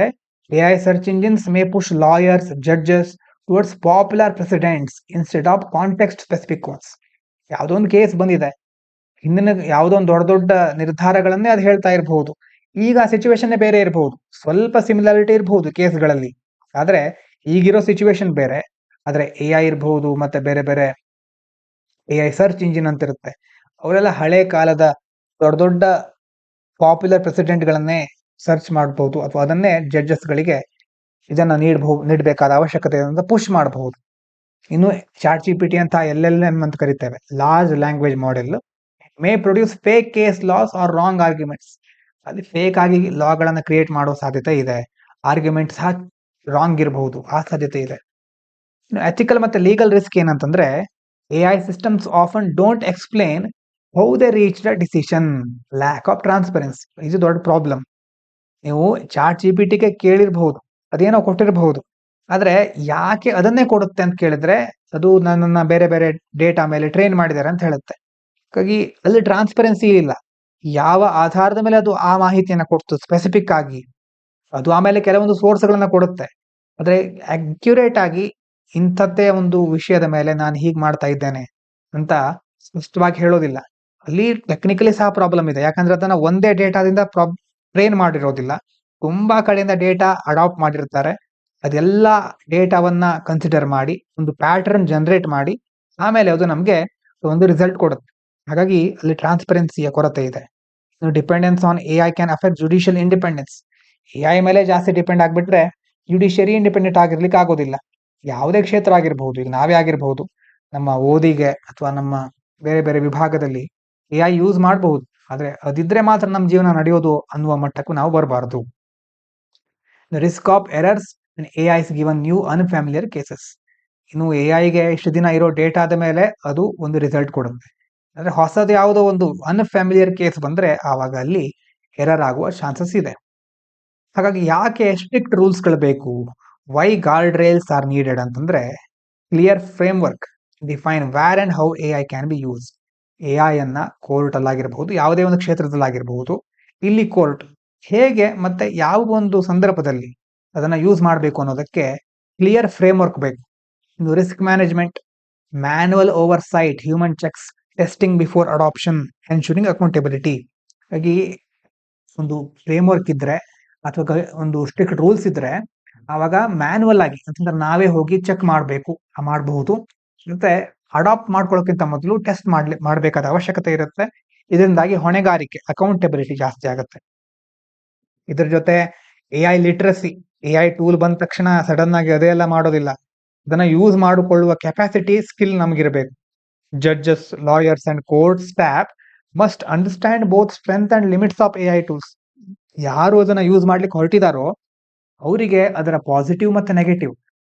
Speaker 1: AI search engines May push lawyers, judges towards popular presidents instead of context specific once. ಯಾವುದೋ ಒಂದು ಕೇಸ್ ಬಂದಿದೆ, ಹಿಂದಿನ ಯಾವುದೋ ಒಂದು ದೊಡ್ಡ ದೊಡ್ಡ ನಿರ್ಧಾರಗಳನ್ನೇ ಅದು ಹೇಳ್ತಾ ಇರಬಹುದು. ಈಗ ಸಿಚುವೇಶನ್ ಬೇರೆ ಇರಬಹುದು, ಸ್ವಲ್ಪ ಸಿಮಿಲಾರಿಟಿ ಇರಬಹುದು ಕೇಸ್ಗಳಲ್ಲಿ, ಆದ್ರೆ ಈಗಿರೋ ಸಿಚುವೇಶನ್ ಬೇರೆ. ಆದ್ರೆ ಎಐ ಇರಬಹುದು, ಮತ್ತೆ ಬೇರೆ ಬೇರೆ ಎಐ ಸರ್ಚ್ ಇಂಜಿನ್ ಅಂತ ಇರುತ್ತೆ. ಅವರೆಲ್ಲ ಹಳೆ ಕಾಲದ ದೊಡ್ಡ ದೊಡ್ಡ ಪಾಪ್ಯುಲರ್ ಪ್ರೆಸಿಡೆಂಟ್ ಗಳನ್ನೇ ಸರ್ಚ್ ಮಾಡಬಹುದು, ಅಥವಾ ಅದನ್ನೇ ಜಡ್ಜಸ್ ಗಳಿಗೆ ಇದನ್ನ ನೀಡಬೇಕಾದ ಅವಶ್ಯಕತೆ ಅಂತ ಪುಷ್ ಮಾಡಬಹುದು. ಇನ್ನು ಚಾಟ್ ಜಿಪಿಟಿ ಅಂತ LLM ಅಂತ ಕರಿತೇವೆ, large language model, may produce fake case laws or wrong arguments. ಅಲ್ಲಿ ಫೇಕ್ ಆಗಿ ಲಾಗಳನ್ನ ಕ್ರಿಯೇಟ್ ಮಾಡೋ ಸಾಧ್ಯತೆ ಇದೆ, ಆರ್ಗ್ಯುಮೆಂಟ್ ಸಹ ರಾಂಗ್ ಇರಬಹುದು, ಆ ಸಾಧ್ಯತೆ ಇದೆ. ಎಥಿಕಲ್ ಮತ್ತೆ ಲೀಗಲ್ ರಿಸ್ಕ್ ಏನಂತಂದ್ರೆ, AI systems often don't explain how they reach the decision, lack of transparency. ಇದು ದೊಡ್ಡ ಪ್ರಾಬ್ಲಮ್. ನೀವು ಚಾಟ್ ಜಿಪಿಟಿಗೆ ಕೇಳಿರಬಹುದು, ಅದೇನೋ ಕೊಟ್ಟಿರಬಹುದು, ಆದ್ರೆ ಯಾಕೆ ಅದನ್ನೇ ಕೊಡುತ್ತೆ ಅಂತ ಕೇಳಿದ್ರೆ, ಅದು ನನ್ನನ್ನ ಬೇರೆ ಬೇರೆ ಡೇಟಾ ಮೇಲೆ ಟ್ರೈನ್ ಮಾಡಿದ್ದಾರೆ ಅಂತ ಹೇಳುತ್ತೆ. ಹಾಗಾಗಿ ಅಲ್ಲಿ ಟ್ರಾನ್ಸ್ಪರೆನ್ಸಿ ಇಲ್ಲ. ಯಾವ ಆಧಾರದ ಮೇಲೆ ಅದು ಆ ಮಾಹಿತಿಯನ್ನ ಕೊಡ್ತು ಸ್ಪೆಸಿಫಿಕ್ ಆಗಿ, ಅದು ಆಮೇಲೆ ಕೆಲವೊಂದು ಸೋರ್ಸ್ಗಳನ್ನ ಕೊಡುತ್ತೆ, ಆದ್ರೆ ಅಕ್ಯುರೇಟ್ ಆಗಿ ಇಂಥದ್ದೇ ಒಂದು ವಿಷಯದ ಮೇಲೆ ನಾನು ಹೀಗೆ ಮಾಡ್ತಾ ಇದ್ದೇನೆ ಅಂತ ಸ್ಪಷ್ಟವಾಗಿ ಹೇಳೋದಿಲ್ಲ. ಅಲ್ಲಿ ಟೆಕ್ನಿಕಲಿ ಸಹ ಪ್ರಾಬ್ಲಮ್ ಇದೆ, ಯಾಕಂದ್ರೆ ಅದನ್ನ ಒಂದೇ ಡೇಟಾದಿಂದ ಟ್ರೈನ್ ಮಾಡಿರೋದಿಲ್ಲ, ತುಂಬಾ ಕಡೆಯಿಂದ ಡೇಟಾ ಅಡಾಪ್ಟ್ ಮಾಡಿರ್ತಾರೆ. ಅದೆಲ್ಲ ಡೇಟಾವನ್ನ ಕನ್ಸಿಡರ್ ಮಾಡಿ ಒಂದು ಪ್ಯಾಟರ್ನ್ ಜನರೇಟ್ ಮಾಡಿ ಆಮೇಲೆ ಅದು ನಮಗೆ ಒಂದು ರಿಸಲ್ಟ್ ಕೊಡುತ್ತೆ. ಹಾಗಾಗಿ ಅಲ್ಲಿ ಟ್ರಾನ್ಸ್ಪರೆನ್ಸಿಯ ಕೊರತೆ ಇದೆ. Dependence on AI can affect judicial independence. AI ಮೇಲೆ ಜಾಸ್ತಿ ಡಿಪೆಂಡ್ ಆಗ್ಬಿಟ್ರೆ ಜುಡಿಷಿಯರಿ ಇಂಡಿಪೆಂಡೆಂಟ್ ಆಗಿರ್ಲಿಕ್ಕೆ ಆಗೋದಿಲ್ಲ. ಯಾವುದೇ ಕ್ಷೇತ್ರ ಆಗಿರಬಹುದು, ಈಗ ನಾವೇ ಆಗಿರಬಹುದು, ನಮ್ಮ ಓದಿಗೆ ಅಥವಾ ನಮ್ಮ ಬೇರೆ ಬೇರೆ ವಿಭಾಗದಲ್ಲಿ ಎಐ ಯೂಸ್ ಮಾಡಬಹುದು, ಆದ್ರೆ ಅದಿದ್ರೆ ಮಾತ್ರ ನಮ್ಮ ಜೀವನ ನಡೆಯೋದು ಅನ್ನುವ ಮಟ್ಟಕ್ಕೂ ನಾವು ಬರಬಾರದು. Risk of errors AI given new unfamiliar cases. ಇನ್ನು ಎಐಗೆ ಇಷ್ಟು ದಿನ ಇರೋ ಡೇಟಾದ ಮೇಲೆ ಅದು ಒಂದು ರಿಸಲ್ಟ್ ಕೊಡುತ್ತೆ, ಅಂದ್ರೆ ಹೊಸದು ಯಾವುದೋ ಒಂದು ಅನ್ಫ್ಯಾಮಿಲಿಯರ್ ಕೇಸ್ ಬಂದ್ರೆ ಆವಾಗ ಅಲ್ಲಿ ಎರರ್ ಆಗುವ ಚಾನ್ಸಸ್ ಇದೆ. ಹಾಗಾಗಿ ಯಾಕೆ ಸ್ಟ್ರಿಕ್ಟ್ ರೂಲ್ಸ್ಗಳು ಬೇಕು, why guardrails are needed ಅಂತಂದ್ರೆ, clear framework define where and how AI can be use. AI ಅನ್ನ ಕೋರ್ಟ್ ಅಲ್ಲಾಗಿರಬಹುದು, ಯಾವುದೇ ಒಂದು ಕ್ಷೇತ್ರದಲ್ಲಾಗಿರಬಹುದು, ಇಲ್ಲಿ ಕೋರ್ಟ್ ಹೇಗೆ ಮತ್ತೆ ಯಾವ ಒಂದು ಸಂದರ್ಭದಲ್ಲಿ ಅದನ್ನ ಯೂಸ್ ಮಾಡಬೇಕು ಅನ್ನೋದಕ್ಕೆ ಕ್ಲಿಯರ್ ಫ್ರೇಮ್ ವರ್ಕ್ ಬೇಕು. ಇನ್ನು risk management, manual over site, human cheques, testing before adoption, ensuring accountability. ಹಾಗಾಗಿ ಒಂದು ಫ್ರೇಮ್ ವರ್ಕ್ ಇದ್ರೆ ಅಥವಾ ಒಂದು ಸ್ಟ್ರಿಕ್ಟ್ ರೂಲ್ಸ್ ಇದ್ರೆ ಆವಾಗ ಮ್ಯಾನುವಲ್ ಆಗಿ ಅಂತಂದ್ರೆ ನಾವೇ ಹೋಗಿ ಚೆಕ್ ಮಾಡಬಹುದು. ಮತ್ತೆ ಅಡಾಪ್ಟ್ ಮಾಡ್ಕೊಳ್ಳೋಕ್ಕಿಂತ ಮೊದಲು ಟೆಸ್ಟ್ ಮಾಡಬೇಕಾದ ಅವಶ್ಯಕತೆ ಇರುತ್ತೆ. ಇದರಿಂದಾಗಿ ಹೊಣೆಗಾರಿಕೆ, ಅಕೌಂಟೆಬಿಲಿಟಿ ಜಾಸ್ತಿ ಆಗುತ್ತೆ. ಇದ್ರ ಜೊತೆ ಎಐ ಲಿಟ್ರಸಿ, ಎಐ ಟೂಲ್ ಬಂದ ತಕ್ಷಣ ಸಡನ್ ಆಗಿ ಅದೆಲ್ಲ ಮಾಡೋದಿಲ್ಲ, ಅದನ್ನ ಯೂಸ್ ಮಾಡಿಕೊಳ್ಳುವ ಕೆಪಾಸಿಟಿ, ಸ್ಕಿಲ್ ನಮಗಿರಬೇಕು. Judges, lawyers and court staff must understand both strength and limits of AI tools. ಯಾರು ಅದನ್ನ ಯೂಸ್ ಮಾಡ್ಲಿಕ್ಕೆ ಹೊರಟಿದಾರೋ ಅವರಿಗೆ ಅದರ ಪಾಸಿಟಿವ್ ಮತ್ತೆ ನೆಗೆಟಿವ್,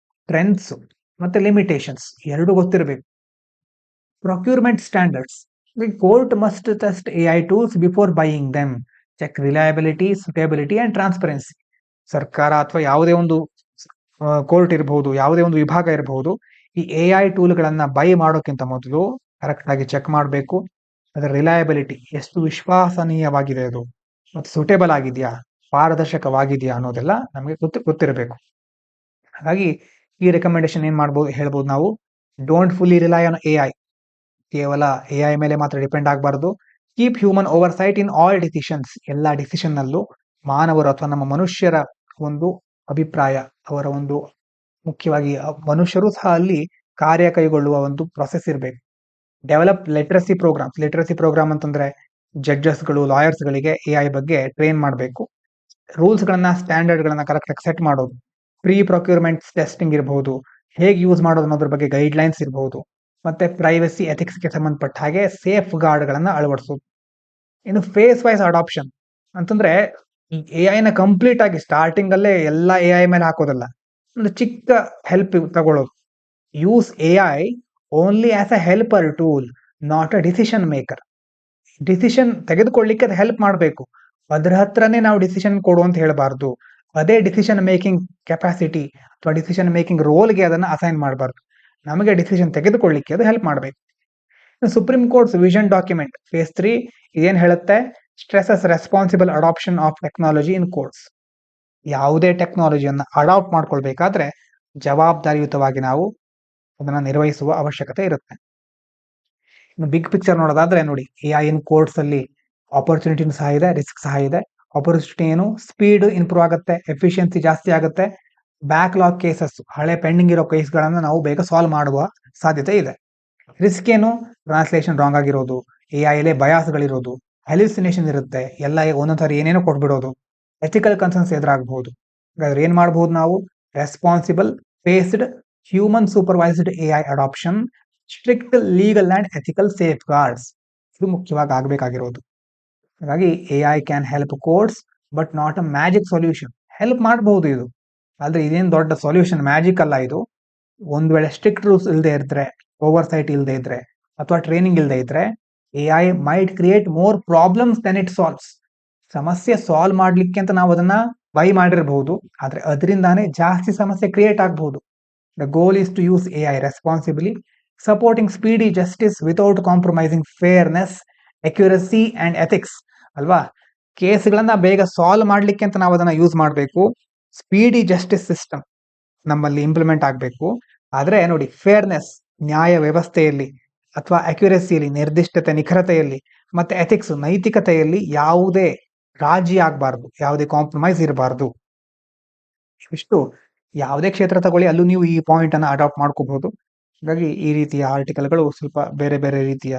Speaker 1: ಟ್ರೆಂಡ್ಸ್ ಮತ್ತೆ ಲಿಮಿಟೇಷನ್ಸ್ ಎರಡು ಗೊತ್ತಿರಬೇಕು. Procurement standards, court must test AI tools before buying them, check reliability, suitability and transparency. ಸರ್ಕಾರ ಅಥವಾ ಯಾವುದೇ ಒಂದು ಕೋರ್ಟ್ ಇರಬಹುದು, ಯಾವುದೇ ಒಂದು ವಿಭಾಗ ಇರಬಹುದು, ಈ ಎಐ ಟೂಲ್ಗಳನ್ನ ಬೈ ಮಾಡೋಕ್ಕಿಂತ ಮೊದಲು ಕರೆಕ್ಟ್ ಆಗಿ ಚೆಕ್ ಮಾಡಬೇಕು. ಅದರ ರಿಲಯಬಿಲಿಟಿ, ಎಷ್ಟು ವಿಶ್ವಾಸನೀಯವಾಗಿದೆ ಅದು, ಮತ್ತು ಸೂಟೇಬಲ್ ಆಗಿದೆಯಾ, ಪಾರದರ್ಶಕವಾಗಿದೆಯಾ ಅನ್ನೋದೆಲ್ಲ ನಮಗೆ ಗೊತ್ತಿರಬೇಕು. ಹಾಗಾಗಿ ಈ ರೆಕಮೆಂಡೇಶನ್ ಏನ್ ಹೇಳ್ಬೋದು ನಾವು, don't fully rely on AI. ಕೇವಲ ಎಐ ಮೇಲೆ ಮಾತ್ರ ಡಿಪೆಂಡ್ ಆಗಬಾರ್ದು. Keep human over site in all decisions. ಎಲ್ಲ ಡಿಸಿಷನ್ ನಲ್ಲೂ ಮಾನವರು ಅಥವಾ ನಮ್ಮ ಮನುಷ್ಯರ ಒಂದು ಅಭಿಪ್ರಾಯ, ಅವರ ಒಂದು ಮುಖ್ಯವಾಗಿ ಮನುಷ್ಯರು ಸಹ ಅಲ್ಲಿ ಕಾರ್ಯ ಕೈಗೊಳ್ಳುವ ಒಂದು ಪ್ರೊಸೆಸ್ ಇರಬೇಕು. Develop literacy programmes. Literacy programme ಅಂತಂದ್ರೆ ಜಡ್ಜಸ್ಗಳು, ಲಾಯರ್ಸ್ಗಳಿಗೆ ಎಐ ಬಗ್ಗೆ ಟ್ರೈನ್ ಮಾಡಬೇಕು. ರೂಲ್ಸ್ ಗಳನ್ನ, ಸ್ಟ್ಯಾಂಡರ್ಡ್ ಗಳನ್ನ ಕರೆಕ್ಟ್ ಆಗಿ ಸೆಟ್ ಮಾಡೋದು. ಪ್ರೀ ಪ್ರೊಕ್ಯೂರ್ಮೆಂಟ್ ಟೆಸ್ಟಿಂಗ್ ಇರಬಹುದು, ಹೇಗೆ ಯೂಸ್ ಮಾಡೋದು ಅನ್ನೋದ್ರ ಬಗ್ಗೆ ಗೈಡ್ ಲೈನ್ಸ್ ಇರಬಹುದು. ಮತ್ತೆ ಪ್ರೈವಸಿ, ಎಥಿಕ್ಸ್ಗೆ ಸಂಬಂಧಪಟ್ಟ ಹಾಗೆ ಸೇಫ್ ಗಾರ್ಡ್ ಗಳನ್ನ ಅಳವಡಿಸೋದು. ಇನ್ನು ಫೇಸ್ ವೈಸ್ ಅಡಾಪ್ಷನ್ ಅಂತಂದ್ರೆ ಈ AI ನ ಕಂಪ್ಲೀಟ್ ಆಗಿ ಸ್ಟಾರ್ಟಿಂಗ್ ಅಲ್ಲೇ ಎಲ್ಲ AI ಮೇಲೆ ಹಾಕೋದಲ್ಲ. ಒಂದು ಚಿಕ್ಕ ಹೆಲ್ಪ್ ತಗೊಳ್ಳೋದು. Use AI only as a helper tool, not a decision maker. Decision ತೆಗೆದುಕೊಳ್ಳಿಕ್ಕೆ ಅದು ಹೆಲ್ಪ್ ಮಾಡಬೇಕು. ಅದ್ರ ಹತ್ರನೇ ನಾವು ಡಿಸಿಷನ್ ಕೊಡು ಅಂತ ಹೇಳಬಾರ್ದು. ಅದೇ ಡಿಸಿಷನ್ ಮೇಕಿಂಗ್ ಕೆಪಾಸಿಟಿ ಅಥವಾ ಡಿಸಿಷನ್ ಮೇಕಿಂಗ್ ರೋಲ್ಗೆ ಅದನ್ನ ಅಸೈನ್ ಮಾಡಬಾರ್ದು. ನಮಗೆ ಡಿಸಿಷನ್ ತೆಗೆದುಕೊಳ್ಳಿಕ್ಕೆ ಅದು ಹೆಲ್ಪ್ ಮಾಡಬೇಕು. Supreme Court's vision document phase 3 ಇದೇನ್ ಹೇಳುತ್ತೆ? Stresses responsible adoption of technology in courts. ಯಾವುದೇ ಟೆಕ್ನಾಲಜಿಯನ್ನ ಅಡಾಪ್ಟ್ ಮಾಡ್ಕೊಳ್ಬೇಕಾದ್ರೆ ಜವಾಬ್ದಾರಿಯುತವಾಗಿ ನಾವು ಅದನ್ನ ನಿರ್ವಹಿಸುವ ಅವಶ್ಯಕತೆ ಇರುತ್ತೆ. ಇನ್ನು ಬಿಗ್ ಪಿಕ್ಚರ್ ನೋಡೋದಾದ್ರೆ ನೋಡಿ, AI ಇನ್ ಕೋರ್ಟ್ಸ್ ಅಲ್ಲಿ ಆಪರ್ಚುನಿಟಿನೂ ಸಹ ಇದೆ, ರಿಸ್ಕ್ ಸಹ ಇದೆ. ಆಪರ್ಚುನಿಟಿ ಏನು? ಸ್ಪೀಡ್ ಇಂಪ್ರೂವ್ ಆಗುತ್ತೆ, ಎಫಿಷಿಯನ್ಸಿ ಜಾಸ್ತಿ ಆಗುತ್ತೆ, ಬ್ಯಾಕ್ಲಾಗ್ ಕೇಸಸ್, ಹಳೆ ಪೆಂಡಿಂಗ್ ಇರೋ ಕೇಸ್ಗಳನ್ನ ನಾವು ಬೇಗ ಸಾಲ್ವ್ ಮಾಡುವ ಸಾಧ್ಯತೆ ಇದೆ. ರಿಸ್ಕ್ ಏನು? ಟ್ರಾನ್ಸ್ಲೇಷನ್ ರಾಂಗ್ ಆಗಿರೋದು, AI ಅಲ್ಲೇ ಬಯಾಸ್ಗಳಿರೋದು, ಹ್ಯಾಲ್ಯೂಸಿನೇಷನ್ ಇರುತ್ತೆ, ಎಲ್ಲ ಒಂದೊಂದ್ಸರಿ ಏನೇನೋ ಕೊಟ್ಬಿಡೋದು, ಎಥಿಕಲ್ ಕನ್ಸರ್ನ್ಸ್ ಎದುರಾಗಬಹುದು. ಹಾಗಾದ್ರೆ ಏನ್ ಮಾಡಬಹುದು ನಾವು? Responsible faced human supervised AI adoption, strict legal and ethical safe guards, ಇದು ಮುಖ್ಯವಾಗಿ ಆಗಬೇಕಾಗಿರೋದು. ಹಾಗಾಗಿ AI can help courts but not a magic solution. Help ಮಾಡಬಹುದು ಇದು, ಆದ್ರೆ ಇದೇನು ದೊಡ್ಡ ಸೊಲ್ಯೂಷನ್, ಮ್ಯಾಜಿಕ್ ಅಲ್ಲ ಇದು. ಒಂದ್ ವೇಳೆ ಸ್ಟ್ರಿಕ್ಟ್ ರೂಲ್ಸ್ ಇಲ್ಲದೆ ಇದ್ರೆ, ಓವರ್ ಸೈಟ್ ಇಲ್ಲದೆ ಇದ್ರೆ, ಅಥವಾ ಟ್ರೈನಿಂಗ್ ಇಲ್ಲದೆ ಇದ್ರೆ, AI might create more problems than it solves. ಸಮಸ್ಯೆ ಸಾಲ್ವ್ ಮಾಡ್ಲಿಕ್ಕೆ ಅಂತ ನಾವು ಅದನ್ನ ಬೈ ಮಾಡಿರಬಹುದು, ಆದ್ರೆ ಅದರಿಂದಾನೇ ಜಾಸ್ತಿ ಸಮಸ್ಯೆ ಕ್ರಿಯೇಟ್ ಆಗಬಹುದು. The goal is to use AI responsibly, supporting speedy justice without compromising fairness, accuracy and ethics. ಅಲ್ವಾ? ಕೇಸ್ಗಳನ್ನ ಬೇಗ ಸಾಲ್ವ್ ಮಾಡ್ಲಿಕ್ಕೆ ಅಂತ ನಾವು ಅದನ್ನ ಯೂಸ್ ಮಾಡಬೇಕು. ಸ್ಪೀಡಿ ಜಸ್ಟಿಸ್ ಸಿಸ್ಟಮ್ ನಮ್ಮಲ್ಲಿ ಇಂಪ್ಲಿಮೆಂಟ್ ಆಗಬೇಕು. ಆದ್ರೆ ನೋಡಿ, ಫೇರ್ನೆಸ್, ನ್ಯಾಯ ವ್ಯವಸ್ಥೆಯಲ್ಲಿ, ಅಥವಾ ಅಕ್ಯುರಸಿಯಲ್ಲಿ, ನಿರ್ದಿಷ್ಟತೆ, ನಿಖರತೆಯಲ್ಲಿ, ಮತ್ತೆ ಎಥಿಕ್ಸ್, ನೈತಿಕತೆಯಲ್ಲಿ ಯಾವುದೇ ರಾಜಿ ಆಗಬಾರ್ದು, ಯಾವುದೇ ಕಾಂಪ್ರಮೈಸ್ ಇರಬಾರ್ದು. ಇಷ್ಟು ಯಾವುದೇ ಕ್ಷೇತ್ರ ತಗೊಳ್ಳಿ, ಅಲ್ಲೂ ನೀವು ಈ ಪಾಯಿಂಟ್ ಅನ್ನ ಅಡಾಪ್ಟ್ ಮಾಡ್ಕೋಬಹುದು. ಹಾಗಾಗಿ ಈ ರೀತಿಯ ಆರ್ಟಿಕಲ್ಗಳು ಸ್ವಲ್ಪ ಬೇರೆ ಬೇರೆ ರೀತಿಯ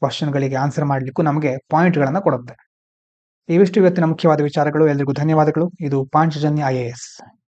Speaker 1: ಕ್ವಶನ್ಗಳಿಗೆ ಆನ್ಸರ್ ಮಾಡ್ಲಿಕ್ಕೂ ನಮಗೆ ಪಾಯಿಂಟ್ಗಳನ್ನ ಕೊಡುತ್ತೆ. ಇವಿಷ್ಟು ಇವತ್ತಿನ ಮುಖ್ಯವಾದ ವಿಚಾರಗಳು. ಎಲ್ರಿಗೂ ಧನ್ಯವಾದಗಳು. ಇದು ಪಾಂಚಜನ್ಯ IAS.